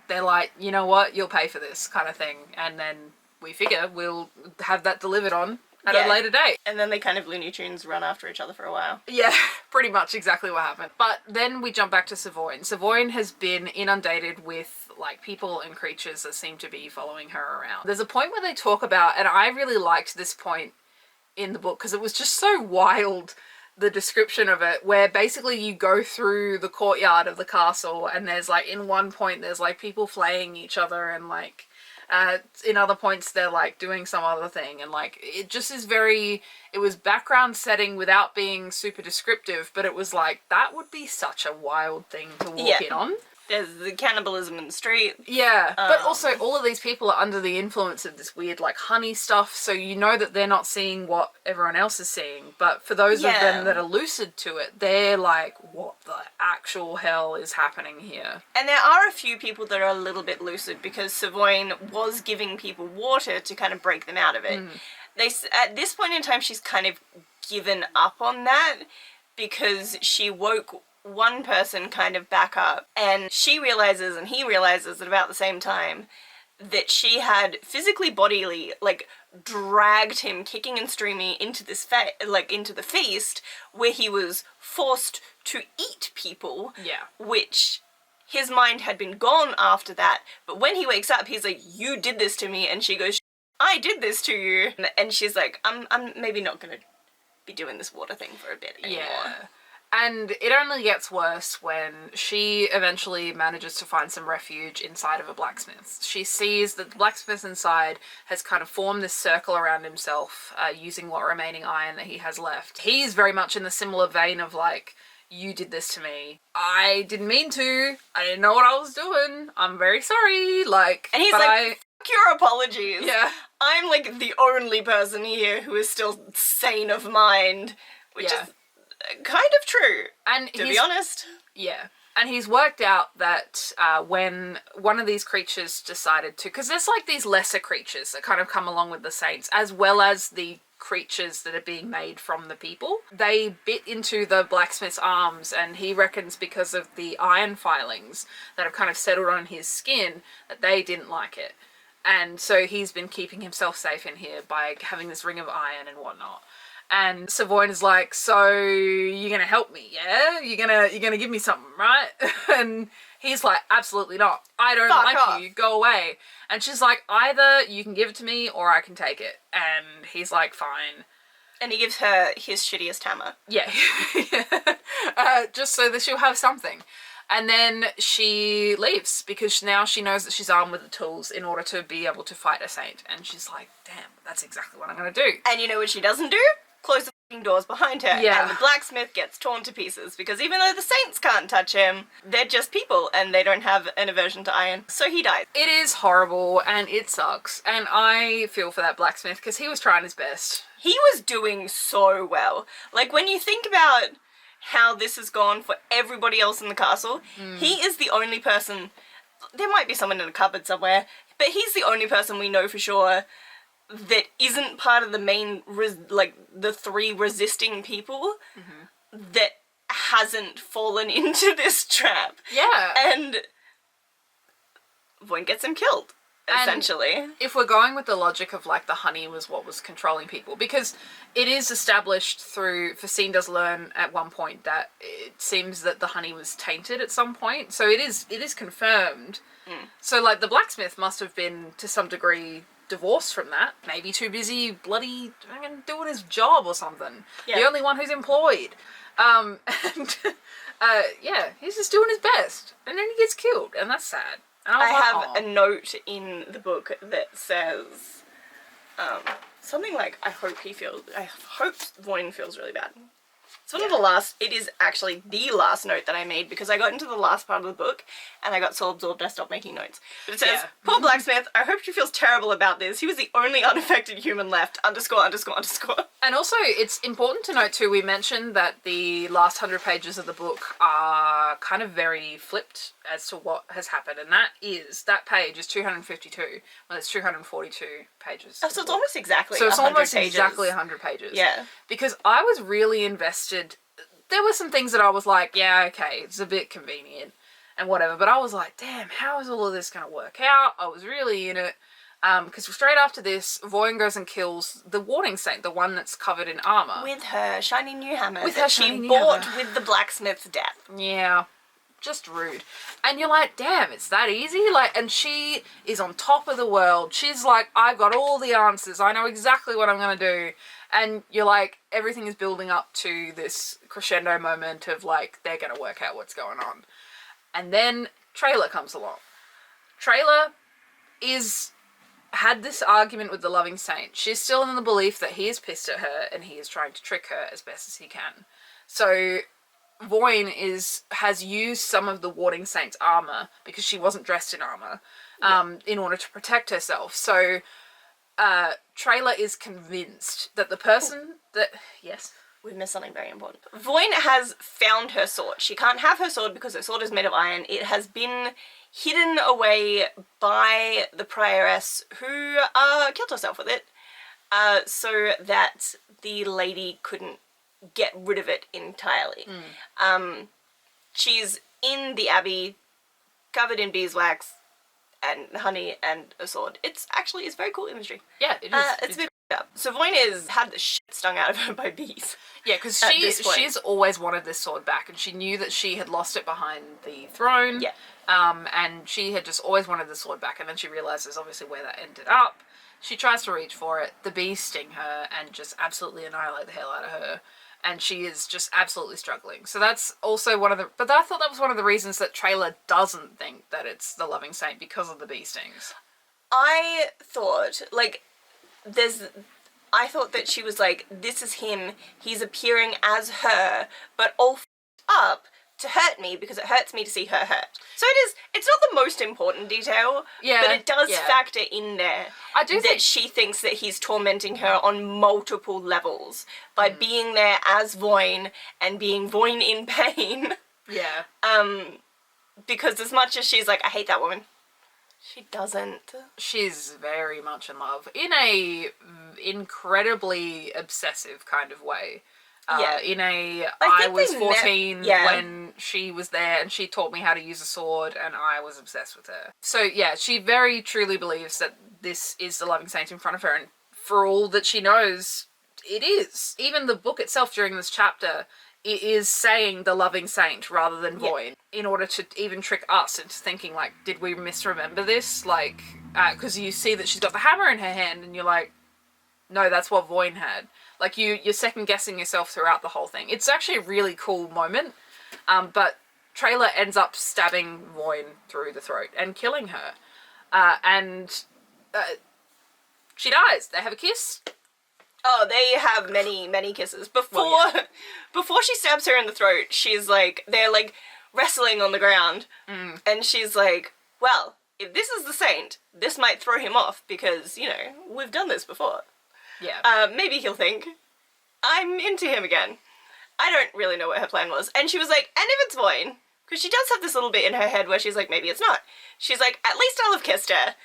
they're like, you know what, you'll pay for this kind of thing. And then we figure we'll have that delivered on at a later date. And then they kind of Looney Tunes run after each other for a while. Yeah, pretty much exactly what happened. But then we jump back to Savoyne. Savoyne has been inundated with like people and creatures that seem to be following her around. There's a point where they talk about, and I really liked this point in the book because it was just so wild, the description of it, where basically you go through the courtyard of the castle and there's like, in one point there's like people flaying each other, and like in other points they're like doing some other thing, and like it just is very, it was background setting without being super descriptive, but it was like that would be such a wild thing to walk in on. There's the cannibalism in the street. Yeah, but also all of these people are under the influence of this weird like honey stuff, so you know that they're not seeing what everyone else is seeing, but for those of them that are lucid to it, they're like, what the actual hell is happening here? And there are a few people that are a little bit lucid because Savoyne was giving people water to kind of break them out of it. At this point in time, she's kind of given up on that because she woke one person kind of back up, and she realizes and he realizes at about the same time that she had physically, bodily, like dragged him kicking and streaming into this into the feast where he was forced to eat people. Which his mind had been gone after that, but when he wakes up he's like, you did this to me, and she goes, I did this to you, and she's like, I'm maybe not gonna be doing this water thing for a bit anymore. And it only gets worse when she eventually manages to find some refuge inside of a blacksmith. She sees that the blacksmith inside has kind of formed this circle around himself, using what remaining iron that he has left. He's very much in the similar vein of like, you did this to me. I didn't mean to. I didn't know what I was doing. I'm very sorry. Like, and he's like, fuck your apologies. Yeah. I'm like the only person here who is still sane of mind, which is kind of true, and to be honest. Yeah. And he's worked out that when one of these creatures decided to, because there's like these lesser creatures that kind of come along with the saints, as well as the creatures that are being made from the people, they bit into the blacksmith's arms, and he reckons because of the iron filings that have kind of settled on his skin that they didn't like it. And so he's been keeping himself safe in here by having this ring of iron and whatnot. And Savoyne is like, so you're gonna help me, yeah? You're gonna give me something, right? And he's like, absolutely not. I don't like you. Go away. And she's like, either you can give it to me or I can take it. And he's like, fine. And he gives her his shittiest hammer. Yeah. Just so that she'll have something. And then she leaves because now she knows that she's armed with the tools in order to be able to fight a saint. And she's like, damn, that's exactly what I'm gonna do. And you know what she doesn't do? Close the f***ing doors behind her. Yeah. And the blacksmith gets torn to pieces because even though the saints can't touch him, they're just people and they don't have an aversion to iron. So he dies. It is horrible and it sucks. And I feel for that blacksmith because he was trying his best. He was doing so well. Like, when you think about how this has gone for everybody else in the castle, he is the only person, there might be someone in a cupboard somewhere, but he's the only person we know for sure that isn't part of the main, the three resisting people that hasn't fallen into this trap. Yeah. And Voin gets him killed, essentially. And if we're going with the logic of like the honey was what was controlling people, because it is established through, Facine does learn at one point that it seems that the honey was tainted at some point, so it is confirmed. So like the blacksmith must have been to some degree divorced from that. Maybe too busy bloody doing his job or something. Yeah. The only one who's employed. And yeah, he's just doing his best. And then he gets killed, and that's sad. And I was have like, a note in the book that says something like, I hope Voin feels really bad. It's one of the last, it is actually the last note that I made because I got into the last part of the book and I got so absorbed I stopped making notes. But it says, poor blacksmith, I hope she feels terrible about this. He was the only unaffected human left, .. And also, it's important to note too, we mentioned that the last 100 pages of the book are kind of very flipped as to what has happened. And that page is 252, when it's 242 pages. Oh, so it's almost exactly So it's 100 almost pages. exactly 100 pages. Yeah. Because I was really invested. There were some things that I was like, yeah, okay, it's a bit convenient and whatever. But I was like, damn, how is all of this going to work out? I was really in it. Because straight after this, Voin goes and kills the Warding Saint, the one that's covered in armour. With her shiny new hammer With that her she shiny new bought hammer. with the blacksmith's death. Yeah. Just rude. And you're like, damn, it's that easy? Like, and she is on top of the world. She's like, I've got all the answers. I know exactly what I'm going to do. And you're like, everything is building up to this crescendo moment of like, they're going to work out what's going on. And then Trailer comes along. Trailer had this argument with the Loving Saint. She's still in the belief that he is pissed at her and he is trying to trick her as best as he can. So Voin has used some of the Warding Saint's armour, because she wasn't dressed in armour, in order to protect herself. So Trailer is convinced that the person that... Yes? We've missed something very important. Voin has found her sword. She can't have her sword because her sword is made of iron. It has been hidden away by the prioress who killed herself with it, so that the lady couldn't get rid of it entirely. She's in the abbey, covered in beeswax and honey and a sword. It's very cool imagery. Yeah, it is. It's a bit up. So Voin has had the shit stung out of her by bees. Yeah, because she's always wanted this sword back, and she knew that she had lost it behind the throne. Yeah. And she had just always wanted the sword back, and then she realizes obviously where that ended up. She tries to reach for it. The bees sting her and just absolutely annihilate the hell out of her. And she is just absolutely struggling. So that's also but I thought that was one of the reasons that Trailer doesn't think that it's the Loving Saint, because of the bee stings. I thought, I thought that she was like, this is him, he's appearing as her, but all up to hurt me because it hurts me to see her hurt. So it's not the most important detail, but it does factor in there. I do that she thinks that he's tormenting her on multiple levels by being there as Voin and being Voin in pain. Yeah. Because as much as she's like, I hate that woman, she doesn't. She's very much in love in a incredibly obsessive kind of way. I was 14 when she was there and she taught me how to use a sword and I was obsessed with her. So yeah, she very truly believes that this is the Loving Saint in front of her, and for all that she knows, it is. Even the book itself during this chapter, it is saying the Loving Saint rather than Voin, in order to even trick us into thinking like, did we misremember this? Like, because you see that she's got the hammer in her hand and you're like, no, that's what Voin had. Like, you're second-guessing yourself throughout the whole thing. It's actually a really cool moment, but Trailer ends up stabbing Voin through the throat and killing her. And she dies. They have a kiss. Oh, they have many, many kisses. Before she stabs her in the throat, she's like, they're like wrestling on the ground, and she's like, well, if this is the saint, this might throw him off because, you know, we've done this before. Yeah. Maybe he'll think, I'm into him again. I don't really know what her plan was. And she was like, and if it's Voin, because she does have this little bit in her head where she's like, maybe it's not. She's like, at least I'll have kissed her.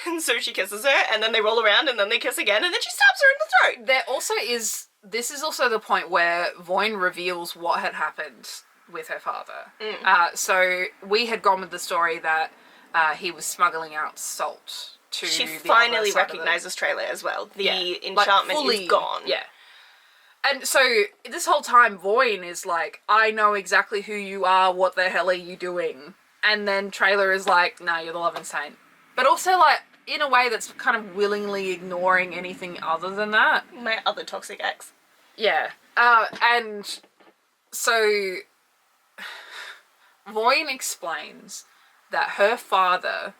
And so she kisses her, and then they roll around, and then they kiss again, and then she stabs her in the throat. There also is, this is also the point where Voin reveals what had happened with her father. So we had gone with the story that he was smuggling out salt. She finally recognizes Trailer as well. The enchantment is gone. Yeah. And so this whole time Voin is like, I know exactly who you are, what the hell are you doing? And then Trailer is like, nah, you're the Loving Saint. But also, like, in a way that's kind of willingly ignoring anything other than that. My other toxic ex. Yeah. And so Voyne explains that her father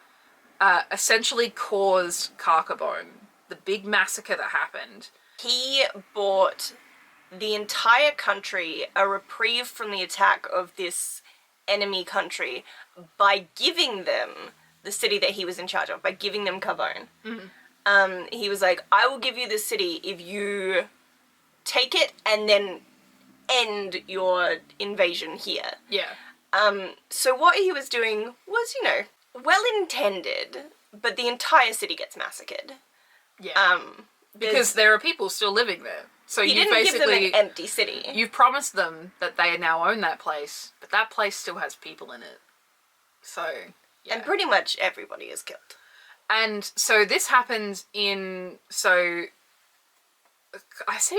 essentially caused Carcassonne, the big massacre that happened. He bought the entire country a reprieve from the attack of this enemy country by giving them the city that he was in charge of, by giving them Carbone. He was like, I will give you this city if you take it and then end your invasion here. Yeah. So what he was doing was, you know, well-intended, but the entire city gets massacred. Yeah. Because there are people still living there. So he you didn't give them basically an empty city. you've promised them that they now own that place, but that place still has people in it. So yeah. And pretty much everybody is killed. And so this happens in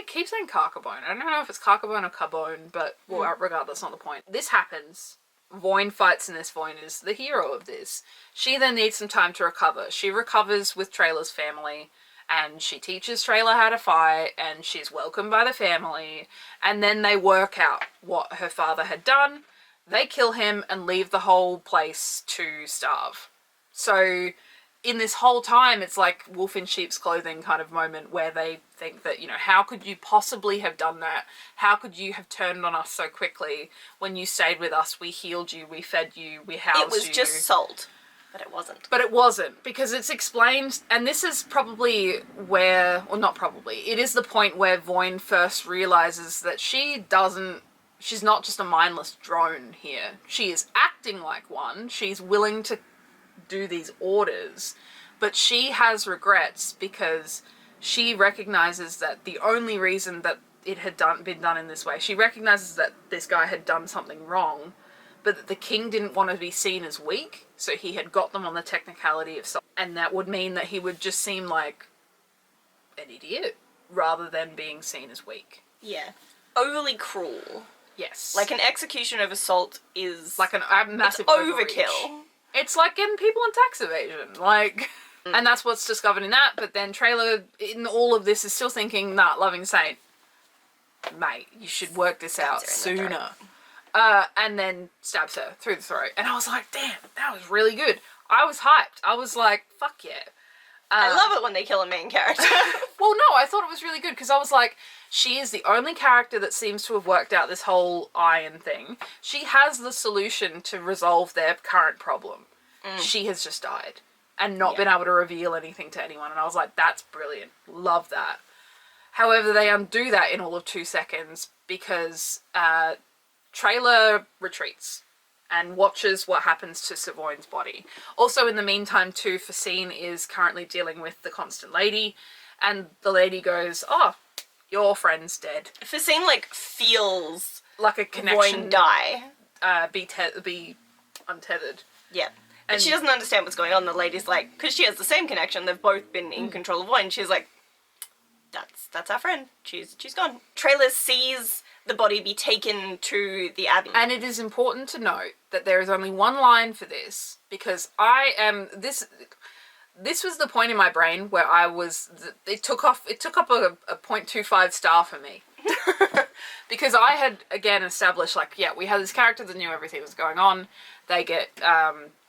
keep saying Carcassonne. I don't know if it's Carcassonne or Carbone, but well, regardless, not the point. This happens. Voyne fights in this. Voyne is the hero of this. She then needs some time to recover. She recovers with Trailer's family, and she teaches Trailer how to fight, and she's welcomed by the family, and then they work out what her father had done. They kill him and leave the whole place to starve. So in this whole time, it's like wolf in sheep's clothing kind of moment where they think that, you know, how could you possibly have done that? How could you have turned on us so quickly? When you stayed with us, we healed you, we fed you, we housed you. It was just salt, but it wasn't. But it wasn't, because it's explained, and this is probably where, or not probably, it is the point where Voyne first realizes that she's not just a mindless drone here. She is acting like one. She's willing to do these orders, but she has regrets because she recognizes that the only reason that it had been done in this way, she recognizes that this guy had done something wrong, but that the king didn't want to be seen as weak, so he had got them on the technicality of something, and that would mean that he would just seem like an idiot rather than being seen as weak. Yeah. Overly cruel. Yes. Like, an execution of assault is... like a massive overkill. overreach. It's like getting people on tax evasion, like... And that's what's discovered in that, but then Trailer, in all of this, is still thinking, nah, Loving Saint, mate, you should work this out sooner. And then stabs her through the throat. And I was like, damn, that was really good. I was hyped. I was like, fuck yeah. I love it when they kill a main character. Well, no, I thought it was really good, because I was like, she is the only character that seems to have worked out this whole iron thing. She has the solution to resolve their current problem. She has just died and not been able to reveal anything to anyone. And I was like, that's brilliant. Love that. However, they undo that in all of 2 seconds because Trailer retreats and watches what happens to Savoyne's body. Also, in the meantime, too, Facine is currently dealing with the Constant Lady, and the lady goes, oh, your friend's dead. Facine, like, feels like a connection. Voyne die. Be untethered. Yeah. And she doesn't understand what's going on. The lady's like, because she has the same connection, they've both been in control of Voyne. She's like, that's our friend. She's gone. Trailer sees the body be taken to the Abbey. And it is important to note that there is only one line for this, because I am this was the point in my brain where I was, it took up a 0.25 star for me. Because I had, again, established, like, yeah, we had this character that knew everything was going on. They get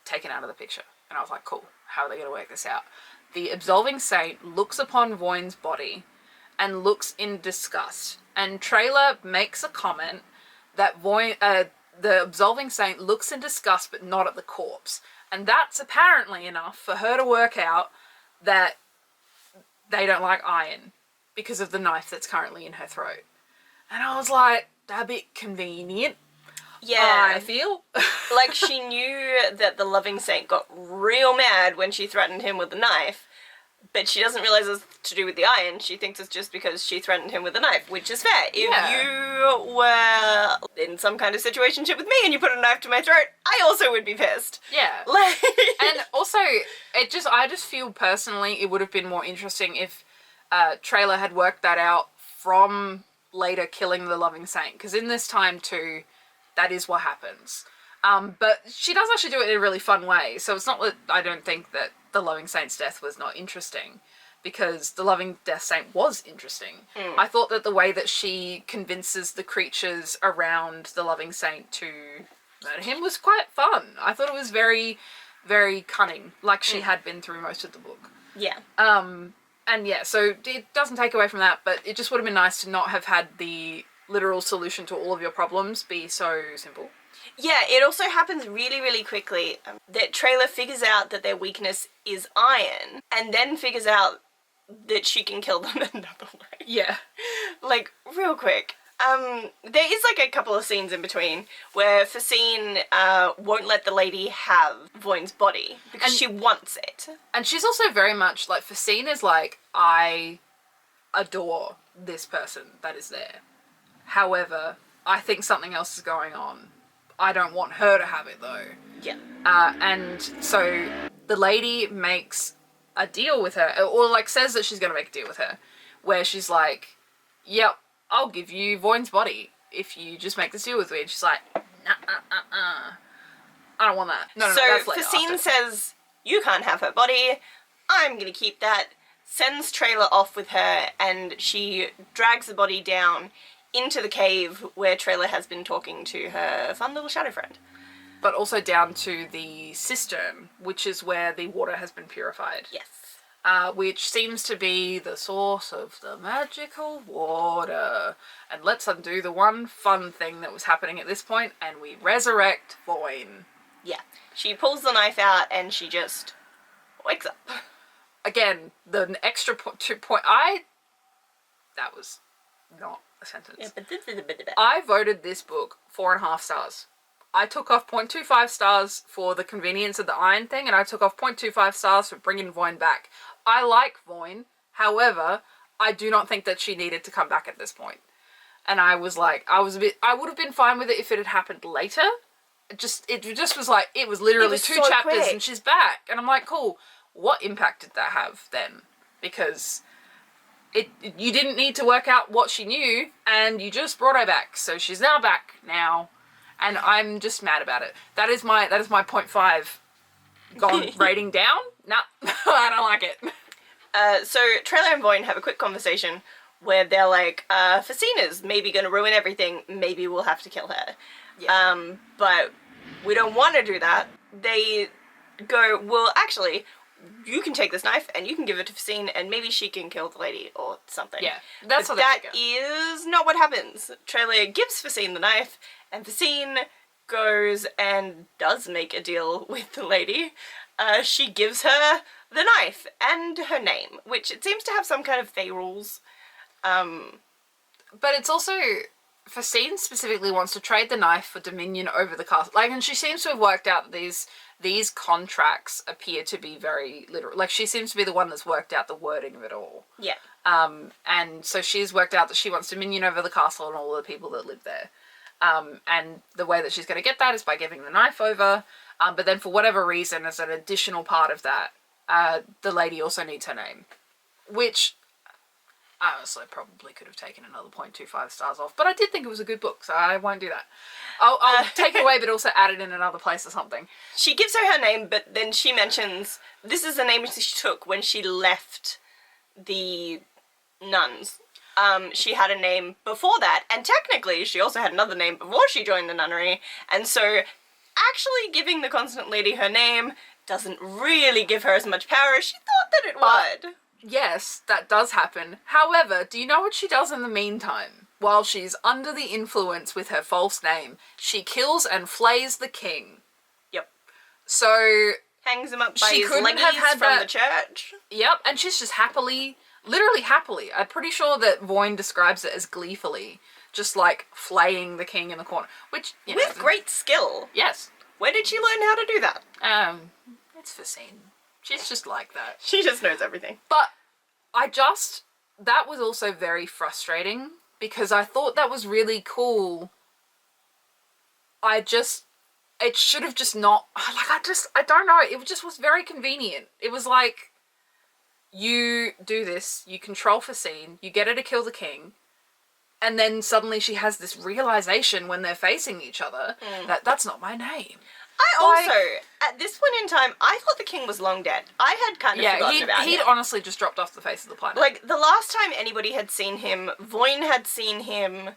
taken out of the picture. And I was like, cool, how are they going to work this out? The Absolving Saint looks upon Voyne's body and looks in disgust. And Trailer makes a comment that the Absolving Saint looks in disgust but not at the corpse. And that's apparently enough for her to work out that they don't like iron because of the knife that's currently in her throat. And I was like, a bit convenient. Yeah. I feel. Like, she knew that the Loving Saint got real mad when she threatened him with the knife, but she doesn't realize it's to do with the iron. She thinks it's just because she threatened him with a knife, which is fair. If you were in some kind of situationship with me and you put a knife to my throat, I also would be pissed. Yeah. Like... And also, I just feel personally it would have been more interesting if Trailer had worked that out from later killing the Loving Saint, because in this time too, that is what happens. But she does actually do it in a really fun way, so it's not that I don't think that the Loving Saint's death was not interesting, because the Loving Death Saint was interesting. I thought that the way that she convinces the creatures around the Loving Saint to murder him was quite fun. I thought it was very, very cunning, like she had been through most of the book. Yeah. And yeah, so it doesn't take away from that, but it just would have been nice to not have had the literal solution to all of your problems be so simple. Yeah, it also happens really, really quickly. That Trailer figures out that their weakness is iron, and then figures out that she can kill them another way. Yeah. Like, real quick. There is, like, a couple of scenes in between where Facine won't let the lady have Voyn's body because she wants it. And she's also very much, like, Facine is like, I adore this person that is there. However, I think something else is going on. I don't want her to have it, though. Yeah. And so the lady makes a deal with her, or, like, says that she's going to make a deal with her, where she's like, yep, I'll give you Voyn's body if you just make this deal with me. And she's like, I don't want that. No, so that's later, Facine after. says, you can't have her body, I'm gonna keep that, sends Trailer off with her, and she drags the body down into the cave where Trailer has been talking to her fun little shadow friend. But also down to the cistern, which is where the water has been purified. Yes. Which seems to be the source of the magical water. And let's undo the one fun thing that was happening at this point, and we resurrect Voyn. Yeah. She pulls the knife out and she just wakes up. Again, the extra that was not a sentence. Yeah, I voted this book 4.5 stars. I took off 0.25 stars for the convenience of the iron thing, and I took off 0.25 stars for bringing Voyn back. I like Voyn, however, I do not think that she needed to come back at this point. And I was like, I would have been fine with it if it had happened later. It just was like, it was literally 2 so chapters quick. and she's back. And I'm like, cool, what impact did that have then? Because you didn't need to work out what she knew, and you just brought her back. So she's now back now. And I'm just mad about it. That is my 0.5 gone rating down. Nah, I don't like it. So Trailer and Voyn have a quick conversation where they're like, Facina's maybe gonna ruin everything, maybe we'll have to kill her. Yeah. But we don't want to do that. They go, well, actually, you can take this knife and you can give it to Facine and maybe she can kill the lady or something. Yeah, that's but what that they is not what happens. Trailer gives Facine the knife, and Facine goes and does make a deal with the lady. She gives her the knife and her name, which it seems to have some kind of Fey rules. But it's also, Facine specifically wants to trade the knife for dominion over the castle. Like, and she seems to have worked out that these contracts appear to be very literal. Like, she seems to be the one that's worked out the wording of it all. Yeah. And so she's worked out that she wants dominion over the castle and all the people that live there. And the way that she's going to get that is by giving the knife over. But then for whatever reason, as an additional part of that, the lady also needs her name. Which, I honestly probably could have taken another 0.25 stars off. But I did think it was a good book, so I won't do that. I'll take it away, but also add it in another place or something. She gives her name, but then she mentions, this is the name she took when she left the nuns. She had a name before that, and technically she also had another name before she joined the nunnery, and so actually giving the Constant Lady her name doesn't really give her as much power as she thought that it would. Yes, that does happen. However, do you know what she does in the meantime? While she's under the influence with her false name, she kills and flays the king. Yep. So, Hangs him up by She his couldn't leggies have had from that- the church. yep, and she's just literally happily. I'm pretty sure that Voyn describes it as gleefully, just like flaying the king in the corner. Which, you With know, great skill. yes. Where did she learn how to do that? It's Facine. She's just like that. She just knows everything. But that was also very frustrating because I thought that was really cool. It should have just not, I don't know, it just was very convenient. It was like, you do this, you control Facine, you get her to kill the king, and then suddenly she has this realization when they're facing each other that that's not my name. I also, at this point in time, I thought the king was long dead. I had kind of forgotten about him. He'd honestly just dropped off the face of the planet. Like, the last time anybody had seen him, Voyn had seen him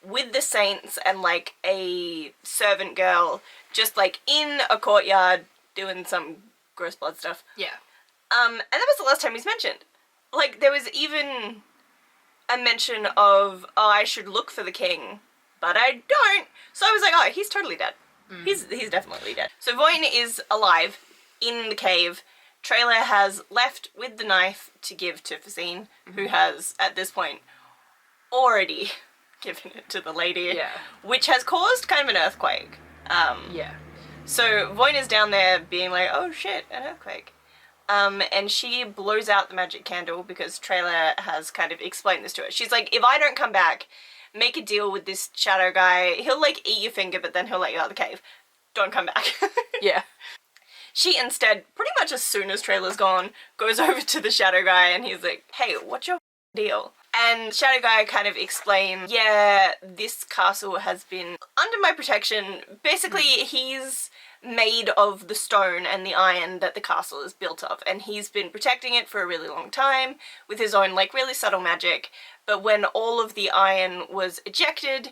with the saints and, like, a servant girl just, like, in a courtyard doing some gross blood stuff. Yeah. And that was the last time he's mentioned. Like, there was even a mention of, oh, I should look for the king, but I don't. So I was like, oh, he's totally dead. He's definitely dead. So Voyn is alive in the cave. Trailer has left with the knife to give to Facine, who has, at this point, already given it to the lady, which has caused kind of an earthquake. So Voyn is down there being like, oh shit, an earthquake. And she blows out the magic candle because Trailer has kind of explained this to her. She's like, if I don't come back, make a deal with this shadow guy. He'll, like, eat your finger, but then he'll let you out of the cave. Don't come back. Yeah. She instead, pretty much as soon as Trailer's gone, goes over to the shadow guy and he's like, hey, what's your deal? And shadow guy kind of explains, yeah, this castle has been under my protection. Basically, he's made of the stone and the iron that the castle is built of, and he's been protecting it for a really long time with his own, like, really subtle magic. But when all of the iron was ejected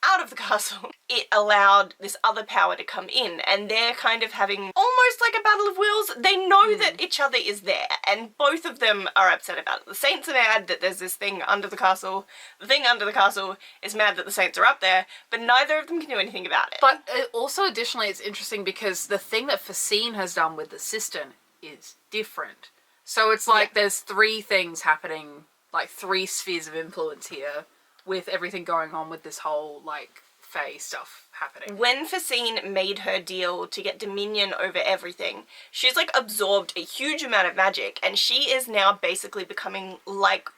out of the castle, it allowed this other power to come in, and they're kind of having almost like a battle of wills. They know that each other is there, and both of them are upset about it. The saints are mad that there's this thing under the castle. The thing under the castle is mad that the saints are up there, but neither of them can do anything about it. But also, additionally, it's interesting because the thing that Facine has done with the cistern is different. So it's like there's three things happening, like three spheres of influence here, with everything going on with this whole, like, Fae stuff happening. When Facine made her deal to get dominion over everything, she's, like, absorbed a huge amount of magic, and she is now basically becoming like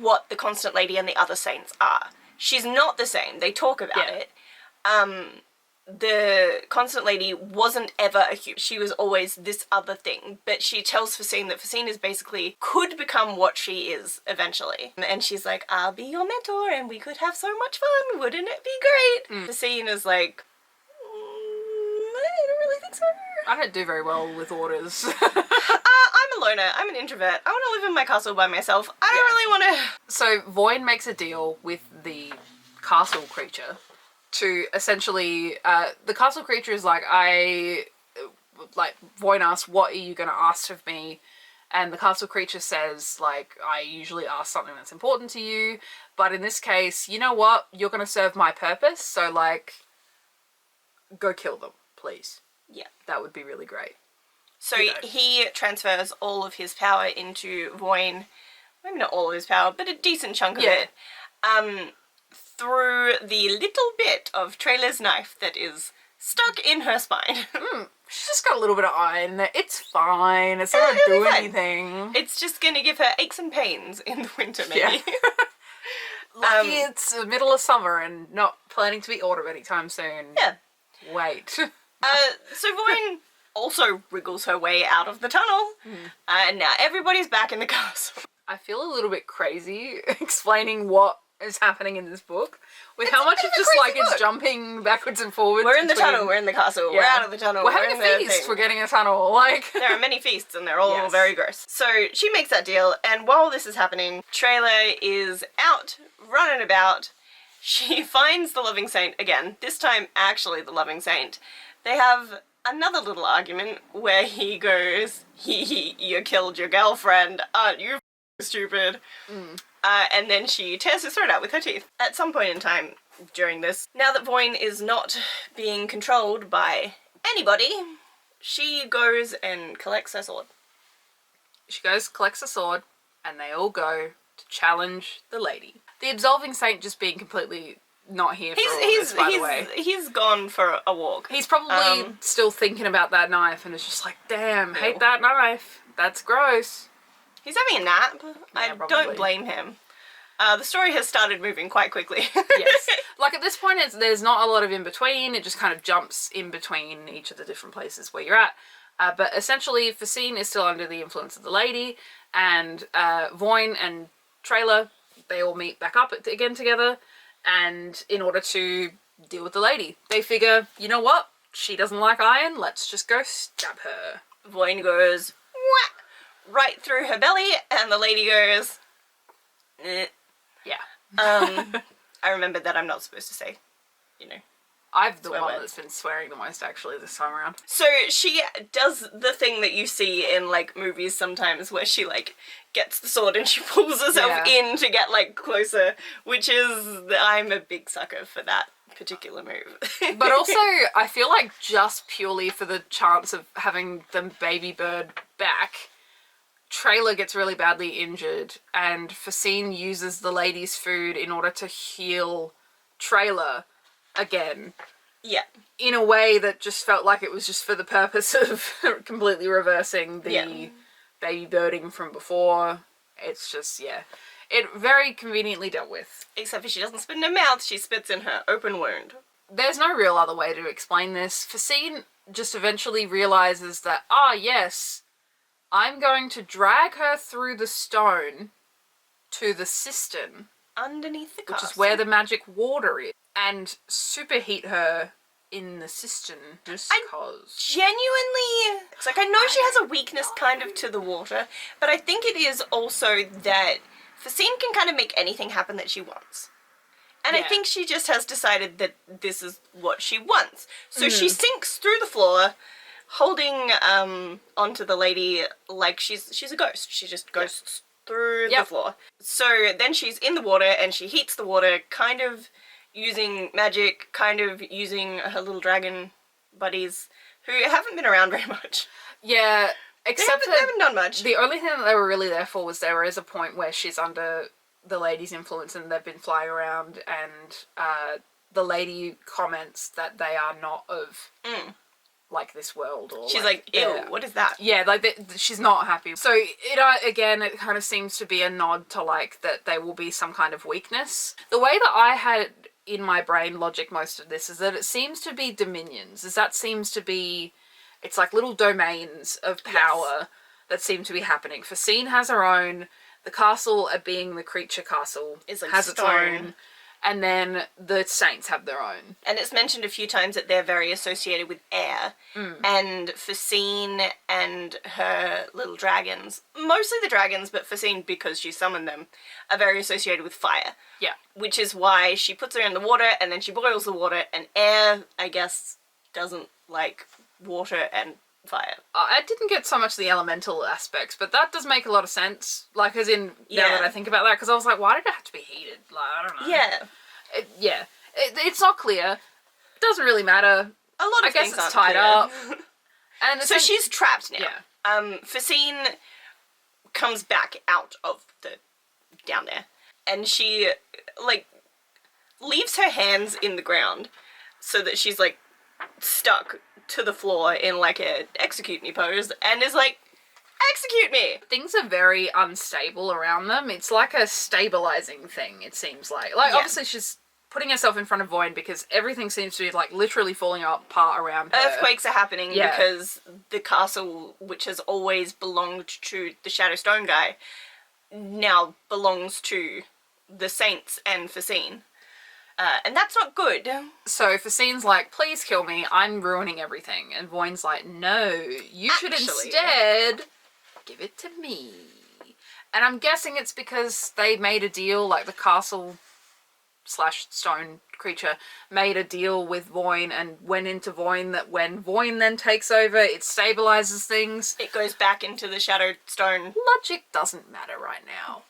what the Constant Lady and the other saints are. She's not the same. They talk about it. The Constant Lady wasn't ever a human. She was always this other thing. But she tells Facine that Facine is basically, could become what she is eventually. And she's like, I'll be your mentor and we could have so much fun. Wouldn't it be great? Facine is like, I don't really think so. I don't do very well with orders. I'm a loner. I'm an introvert. I want to live in my castle by myself. I don't really want to... So Voyn makes a deal with the castle creature to essentially, the castle creature is like, Voyn asks, what are you going to ask of me? And the castle creature says, like, I usually ask something that's important to you, but in this case, you know what? You're going to serve my purpose, so, like, go kill them, please. Yeah. That would be really great. So he transfers all of his power into Voyn. Maybe not all of his power, but a decent chunk of it. Through the little bit of Trailer's knife that is stuck in her spine. She's just got a little bit of iron there. It's fine. It's not going to do anything. It's just going to give her aches and pains in the winter, maybe. Yeah. Lucky it's the middle of summer and not planning to be autumn anytime soon. Yeah. Wait. So Voyn also wriggles her way out of the tunnel, and now everybody's back in the castle. I feel a little bit crazy explaining what is happening in this book, with how much it's just like it's jumping backwards and forwards. We're in the tunnel, we're in the castle, we're out of the tunnel, we're having a feast, we're getting a tunnel, like... There are many feasts and they're all very gross. So she makes that deal, and while this is happening, Trailer is out, running about. She finds the Loving Saint again, this time actually the Loving Saint. They have another little argument where he goes, you killed your girlfriend, aren't you stupid? And then she tears his throat out with her teeth. At some point in time during this, now that Voyn is not being controlled by anybody, she goes and collects her sword. She goes, collects a sword, and they all go to challenge the lady. The Absolving Saint just being completely not here for all this, by the way. He's gone for a walk. He's probably still thinking about that knife, and it's just like, damn, hate that knife. That's gross. He's having a nap. Yeah, I don't blame him. The story has started moving quite quickly. Yes. Like, at this point, there's not a lot of in-between. It just kind of jumps in between each of the different places where you're at. But essentially, Facine is still under the influence of the lady, and Voyn and Trailer, they all meet back up again together, and in order to deal with the lady, they figure, you know what? she doesn't like iron, let's just go stab her. Voin goes, whack, right through her belly, and the lady goes, eh. Yeah. I remembered that I'm not supposed to say, you know. I'm the Swear one word. that's been swearing the most, actually, this time around. So she does the thing that you see in, like, movies sometimes where she, like, gets the sword and she pulls herself in to get, like, closer, which is, I'm a big sucker for that particular move. But also, I feel like just purely for the chance of having the baby bird back, Trailer gets really badly injured, and Facine uses the lady's food in order to heal Trailer again. Yeah. In a way that just felt like it was just for the purpose of completely reversing the baby birding from before. It's just, yeah. It very conveniently dealt with. Except for she doesn't spit in her mouth, she spits in her open wound. There's no real other way to explain this. Facine just eventually realizes that, yes, I'm going to drag her through the stone to the cistern. Underneath the castle. Which is where the magic water is. And superheat her in the cistern just cause. Genuinely, it's like, I know she has a weakness kind of to the water, but I think it is also that Facine can kind of make anything happen that she wants. And I think she just has decided that this is what she wants. So she sinks through the floor, holding onto the lady like she's a ghost. She just ghosts through the floor. So then she's in the water and she heats the water, kind of using magic, kind of using her little dragon buddies, who haven't been around very much. Yeah, except they haven't done much. The only thing that they were really there for was there is a point where she's under the lady's influence and they've been flying around, and the lady comments that they are not of like this world, or she's like, ew, what is that? Yeah, like she's not happy. So it kind of seems to be a nod to like that there will be some kind of weakness. The way that I had in my brain logic most of this is that it seems to be dominions. It's like little domains of power that seem to be happening. Facine has her own. The castle, being the creature castle, has its own. And then the saints have their own. And it's mentioned a few times that they're very associated with air. And Facine and her little dragons, mostly the dragons, but Facine, because she summoned them, are very associated with fire. Yeah. Which is why she puts her in the water and then she boils the water, and air, I guess, doesn't like water and fire. I didn't get so much the elemental aspects, but that does make a lot of sense. Like, as in, now that I think about that, because I was like, why did it have to be heated? Like, I don't know. Yeah. It's not clear. It doesn't really matter. A lot of I guess things it's aren't tied clear. up. And so she's trapped now. Yeah. Facine comes back out of down there, and she, like, leaves her hands in the ground so that she's, like, stuck to the floor in, like, a execute me pose, and is like, execute me! Things are very unstable around them. It's like a stabilizing thing, it seems like. Like, obviously she's putting herself in front of Voin because everything seems to be, like, literally falling apart around her. Earthquakes are happening because the castle, which has always belonged to the Shadow Stone guy, now belongs to the Saints and Facine. And that's not good. So Facine's like, please kill me, I'm ruining everything. And Voin's like, no, you should instead give it to me. And I'm guessing it's because they made a deal, like the castle / stone creature made a deal with Voin and went into Voin, that when Voin then takes over, it stabilizes things. It goes back into the Shadow Stone. Logic doesn't matter right now.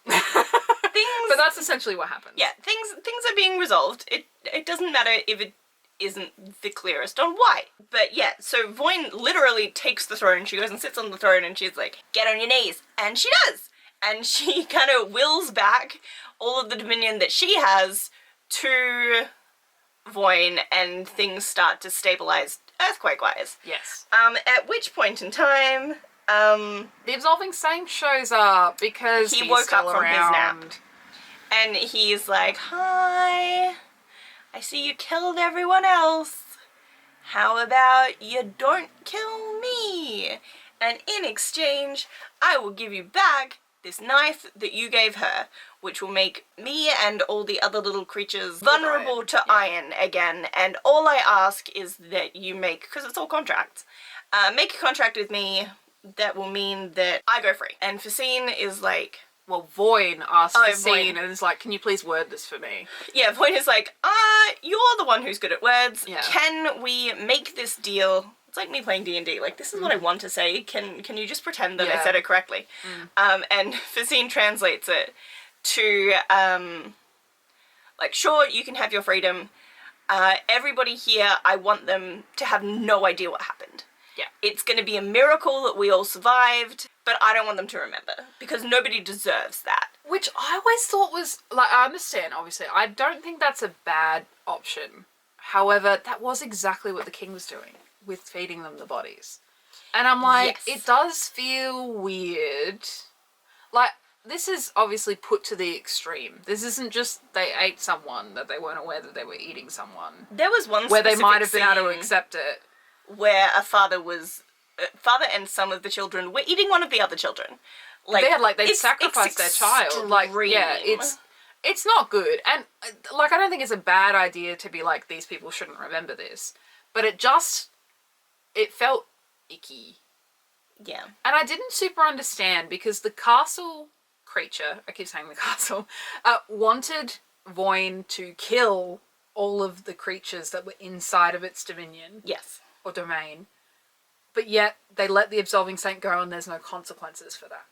But that's essentially what happens. Yeah, things are being resolved. It doesn't matter if it isn't the clearest on why. But yeah, so Voin literally takes the throne. She goes and sits on the throne and she's like, get on your knees. And she does. And she kind of wills back all of the dominion that she has to Voin, and things start to stabilize earthquake-wise. Yes. At which point in time, the Absolving Saint shows up because he he's woke still up from around. his nap. And he's like, hi, I see you killed everyone else. How about you don't kill me? And in exchange, I will give you back this knife that you gave her, which will make me and all the other little creatures vulnerable to iron again, and all I ask is that you make, because it's all contracts, make a contract with me that will mean that I go free. And Facine is like... Well, Voyne asked Voyne. Facine and is like, can you please word this for me? Yeah, Voyne is like, you're the one who's good at words. Yeah. Can we make this deal? It's like me playing D&D. Like, this is what I want to say. Can you just pretend that I said it correctly? And Facine translates it to, like, sure, you can have your freedom. Everybody here, I want them to have no idea what happened. Yeah. It's going to be a miracle that we all survived, but I don't want them to remember, because nobody deserves that. Which I always thought was, like, I understand, obviously. I don't think that's a bad option. However, that was exactly what the king was doing with feeding them the bodies. And I'm like, it does feel weird. Like, this is obviously put to the extreme. This isn't just they ate someone that they weren't aware that they were eating someone. There was one where they might have specific been able to scene accept it. where a father and some of the children were eating one of the other children. Like, they'd sacrificed their child. Like, yeah, it's not good. And, like, I don't think it's a bad idea to be like, these people shouldn't remember this. But it felt icky. Yeah. And I didn't super understand, because the castle creature, I keep saying the castle, wanted Voyne to kill all of the creatures that were inside of its dominion. Yes. Or domain. But yet, they let the absolving saint go and there's no consequences for that.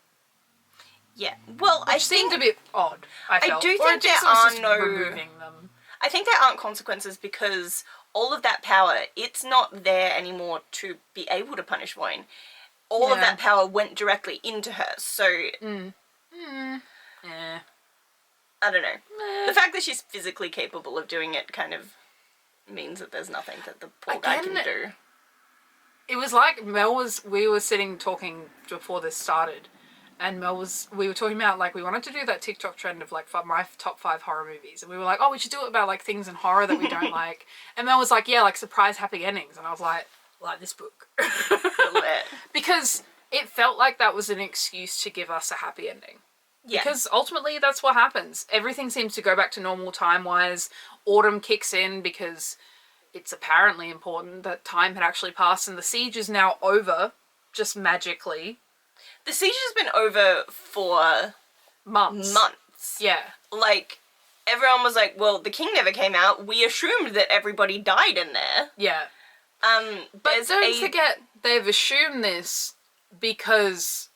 Yeah. Well, Which seemed a bit odd, I felt. I do think there are no... removing them. I think there aren't consequences because all of that power, it's not there anymore to be able to punish Voyne. All of that power went directly into her, so... Yeah. I don't know. The fact that she's physically capable of doing it kind of means that there's nothing that the poor guy can do. It was like we were sitting talking before this started, and we were talking about, like, we wanted to do that TikTok trend of, like, my top 5 horror movies, and we were like, oh, we should do it about, like, things in horror that we don't like, and Mel was like, yeah, like, surprise happy endings, and I was like this book. Because it felt like that was an excuse to give us a happy ending. Yeah. Because ultimately that's what happens. Everything seems to go back to normal time-wise. Autumn kicks in because it's apparently important that time had actually passed and the siege is now over, just magically. The siege has been over for... Months. Yeah. Like, everyone was like, well, the king never came out. We assumed that everybody died in there. Yeah. But don't forget, they've assumed this because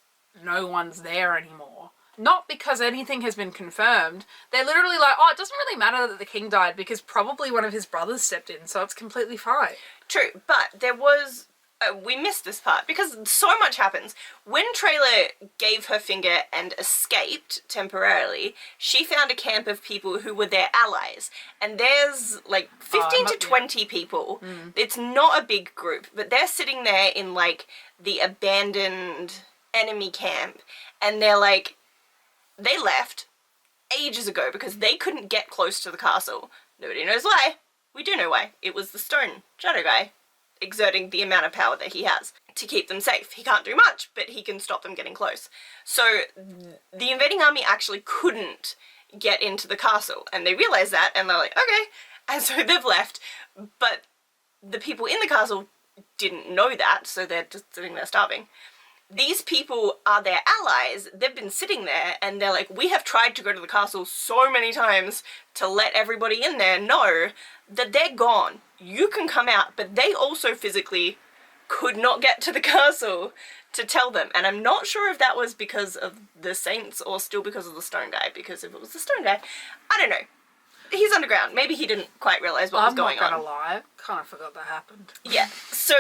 no one's there anymore. Not because anything has been confirmed. They're literally like, oh, it doesn't really matter that the king died because probably one of his brothers stepped in, so it's completely fine. True, but there was... we missed this part because so much happens. When Trailer gave her finger and escaped temporarily, she found a camp of people who were their allies. And there's like 15 to 20 people. It's not a big group, but they're sitting there in like the abandoned enemy camp. And they're like, they left ages ago because they couldn't get close to the castle. Nobody knows why. We do know why. It was the stone shadow guy exerting the amount of power that he has to keep them safe. He can't do much, but he can stop them getting close. So the invading army actually couldn't get into the castle, and they realize that, and they're like, okay, and so they've left, but the people in the castle didn't know that, so they're just sitting there starving. These people are their allies. They've been sitting there and they're like, we have tried to go to the castle so many times to let everybody in there know that they're gone. You can come out, but they also physically could not get to the castle to tell them. And I'm not sure if that was because of the saints or still because of the stone guy, because if it was the stone guy, I don't know. He's underground. Maybe he didn't quite realize what was going on. I'm not gonna lie. Kind of forgot that happened. Yeah. So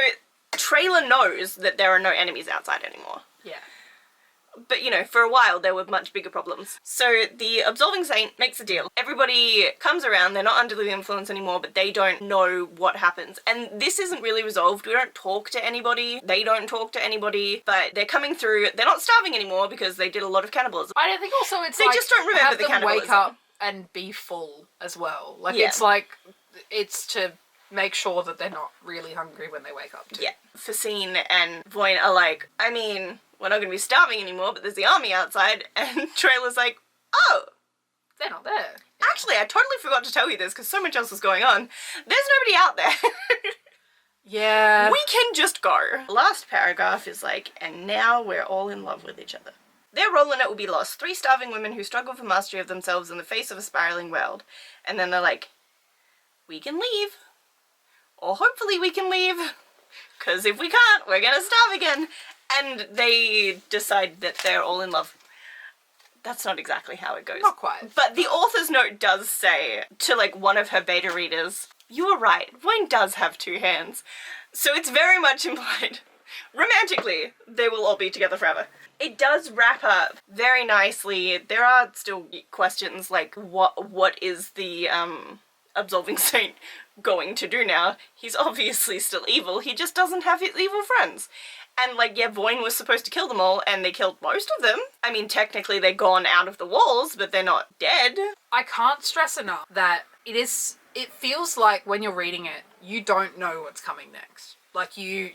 Trailer knows that there are no enemies outside anymore. Yeah. But, you know, for a while there were much bigger problems. So the Absolving Saint makes a deal. Everybody comes around, they're not under the influence anymore, but they don't know what happens. And this isn't really resolved. We don't talk to anybody. They don't talk to anybody. But they're coming through. They're not starving anymore because they did a lot of cannibalism. I think also it's they like... just don't remember the cannibalism. Wake up and be full as well. Like, yeah. It's like... It's to make sure that they're not really hungry when they wake up too. Yeah. Facine and Voyne are like, I mean... we're not going to be starving anymore, but there's the army outside. And Trailer's like, oh, They're not there. actually, I totally forgot to tell you this because so much else was going on. There's nobody out there. Yeah. We can just go. Last paragraph is like, and now we're all in love with each other. Their role in it will be lost. 3 starving women who struggle for mastery of themselves in the face of a spiraling world. And then they're like, we can leave. Or hopefully we can leave. Because if we can't, we're gonna starve again. And they decide that they're all in love. That's not exactly how it goes. Not quite. But the author's note does say to, like, one of her beta readers, you were right, Wayne does have 2 hands. So it's very much implied, romantically, they will all be together forever. It does wrap up very nicely. There are still questions like, what is the absolving saint going to do now? He's obviously still evil, he just doesn't have his evil friends. And, like, yeah, Voyne was supposed to kill them all, and they killed most of them. I mean, technically they're gone out of the walls, but they're not dead. I can't stress enough that it feels like when you're reading it, you don't know what's coming next. Like, you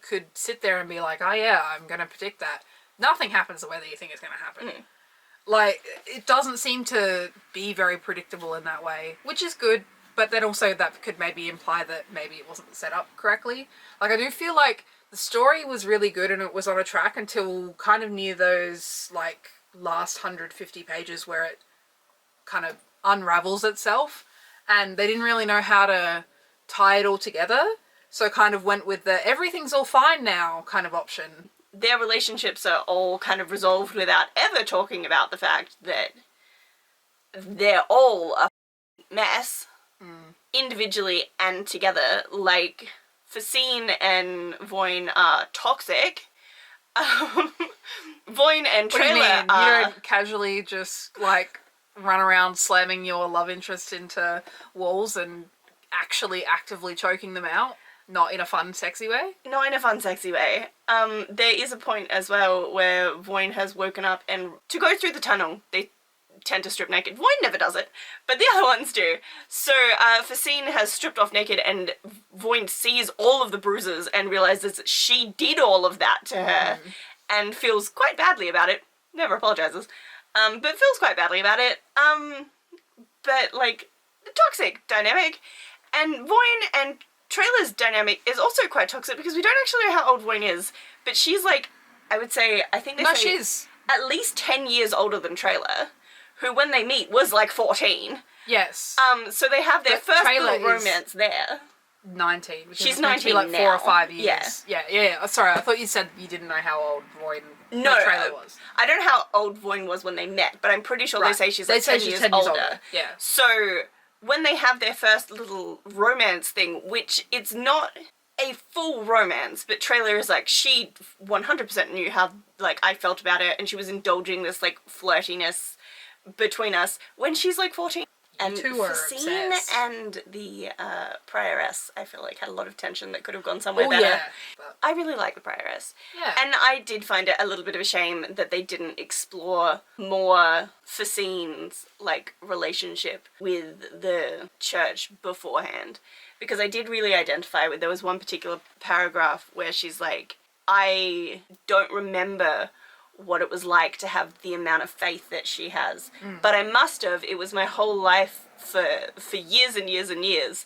could sit there and be like, oh yeah, I'm gonna predict that. Nothing happens the way that you think it's gonna happen. Like, it doesn't seem to be very predictable in that way, which is good, but then also that could maybe imply that maybe it wasn't set up correctly. Like, I do feel like the story was really good and it was on a track until kind of near those, like, last 150 pages where it kind of unravels itself, and they didn't really know how to tie it all together, so kind of went with the everything's all fine now kind of option. Their relationships are all kind of resolved without ever talking about the fact that they're all a mess, individually and together. Like, Facine and Voyne are toxic. Voyne and What do you Trailer mean? are... You don't casually just, like, run around slamming your love interest into walls and actually actively choking them out? Not in a fun, sexy way? Not in a fun, sexy way. There is a point as well where Voyne has woken up, and to go through the tunnel, they tend to strip naked. Voyne never does it, but the other ones do. So, Facine has stripped off naked, and Voyne sees all of the bruises and realizes that she did all of that to her, and feels quite badly about it. Never apologizes. But feels quite badly about it. But, like, the toxic dynamic. And Voyne and Trailer's dynamic is also quite toxic because we don't actually know how old Voyne is, but she's, like, I would say, I think they say she's at least 10 years older than Trailer, who, when they meet, was, like, 14. Yes. So they have their But first Trailer little is romance there. 19. Which She's is meant to be 19 like 4 or now. 5 years. Yeah. Sorry, I thought you said you didn't know how old Voyne Trailer was. I don't know how old Voyne was when they met, but I'm pretty sure they say she's, like, 10 years older. Yeah. So when they have their first little romance thing, which it's not a full romance, but Trailer is like, she 100% knew how, like, I felt about it, and she was indulging this, like, flirtiness between us when she's, like, 14. And two were Facine obsessed. and the prioress, I feel like, had a lot of tension that could have gone somewhere Oh, better. yeah. I really like the prioress. Yeah. And I did find it a little bit of a shame that they didn't explore more Facine's, like, relationship with the church beforehand. Because I did really identify with, there was one particular paragraph where she's like, I don't remember what it was like to have the amount of faith that she has. But I must have. It was my whole life for years and years and years.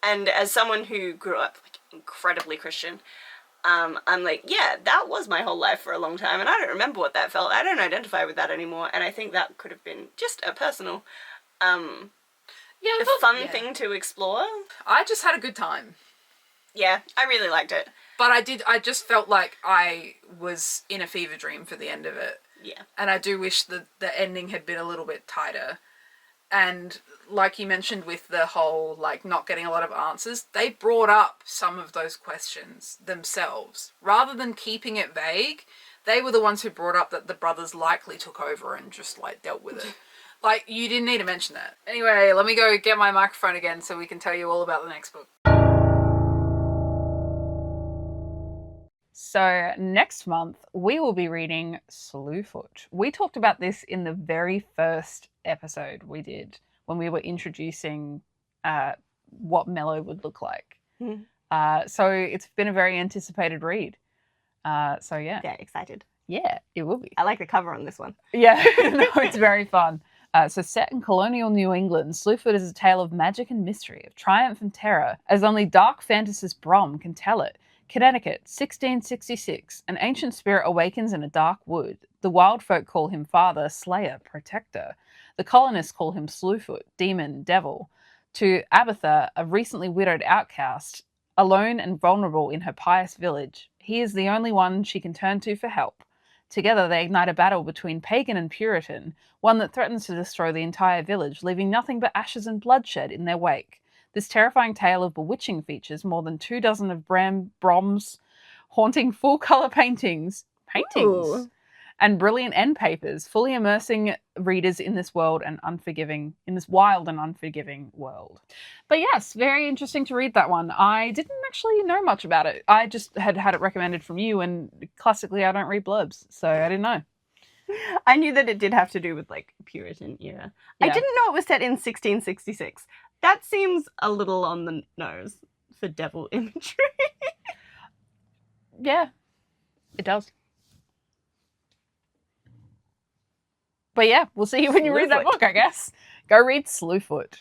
And as someone who grew up, like, incredibly Christian, I'm like, yeah, that was my whole life for a long time, and I don't remember what that felt. I don't identify with that anymore, and I think that could have been just a personal, fun thing to explore. I just had a good time. Yeah, I really liked it. But I just felt like I was in a fever dream for the end of it. Yeah. And I do wish the ending had been a little bit tighter. And like you mentioned with the whole, like, not getting a lot of answers, they brought up some of those questions themselves. Rather than keeping it vague, they were the ones who brought up that the brothers likely took over and just, like, dealt with it. Like, you didn't need to mention that. Anyway, let me go get my microphone again so we can tell you all about the next book. So next month, we will be reading Slewfoot. We talked about this in the very first episode we did when we were introducing what Mellow would look like. So it's been a very anticipated read. So yeah. Yeah, excited. Yeah, it will be. I like the cover on this one. Yeah, no, it's very fun. So set in colonial New England, Slewfoot is a tale of magic and mystery, of triumph and terror, as only dark fantasist Brom can tell it. Connecticut, 1666. An ancient spirit awakens in a dark wood. The wild folk call him father, slayer, protector. The colonists call him Slewfoot, demon, devil. To Abatha, a recently widowed outcast, alone and vulnerable in her pious village, he is the only one she can turn to for help. Together, they ignite a battle between pagan and Puritan, one that threatens to destroy the entire village, leaving nothing but ashes and bloodshed in their wake. This terrifying tale of bewitching features more than 24 of Brom's haunting full-color paintings, Ooh. and brilliant end papers, fully immersing readers in this wild and unforgiving world. But yes, very interesting to read that one. I didn't actually know much about it. I just had it recommended from you, and classically I don't read blurbs, so I didn't know. I knew that it did have to do with, like, Puritan era. Yeah. I didn't know it was set in 1666. That seems a little on the nose for devil imagery. Yeah, it does. But yeah, we'll see you when you read that Slewfoot. book, I guess. Go read Slewfoot.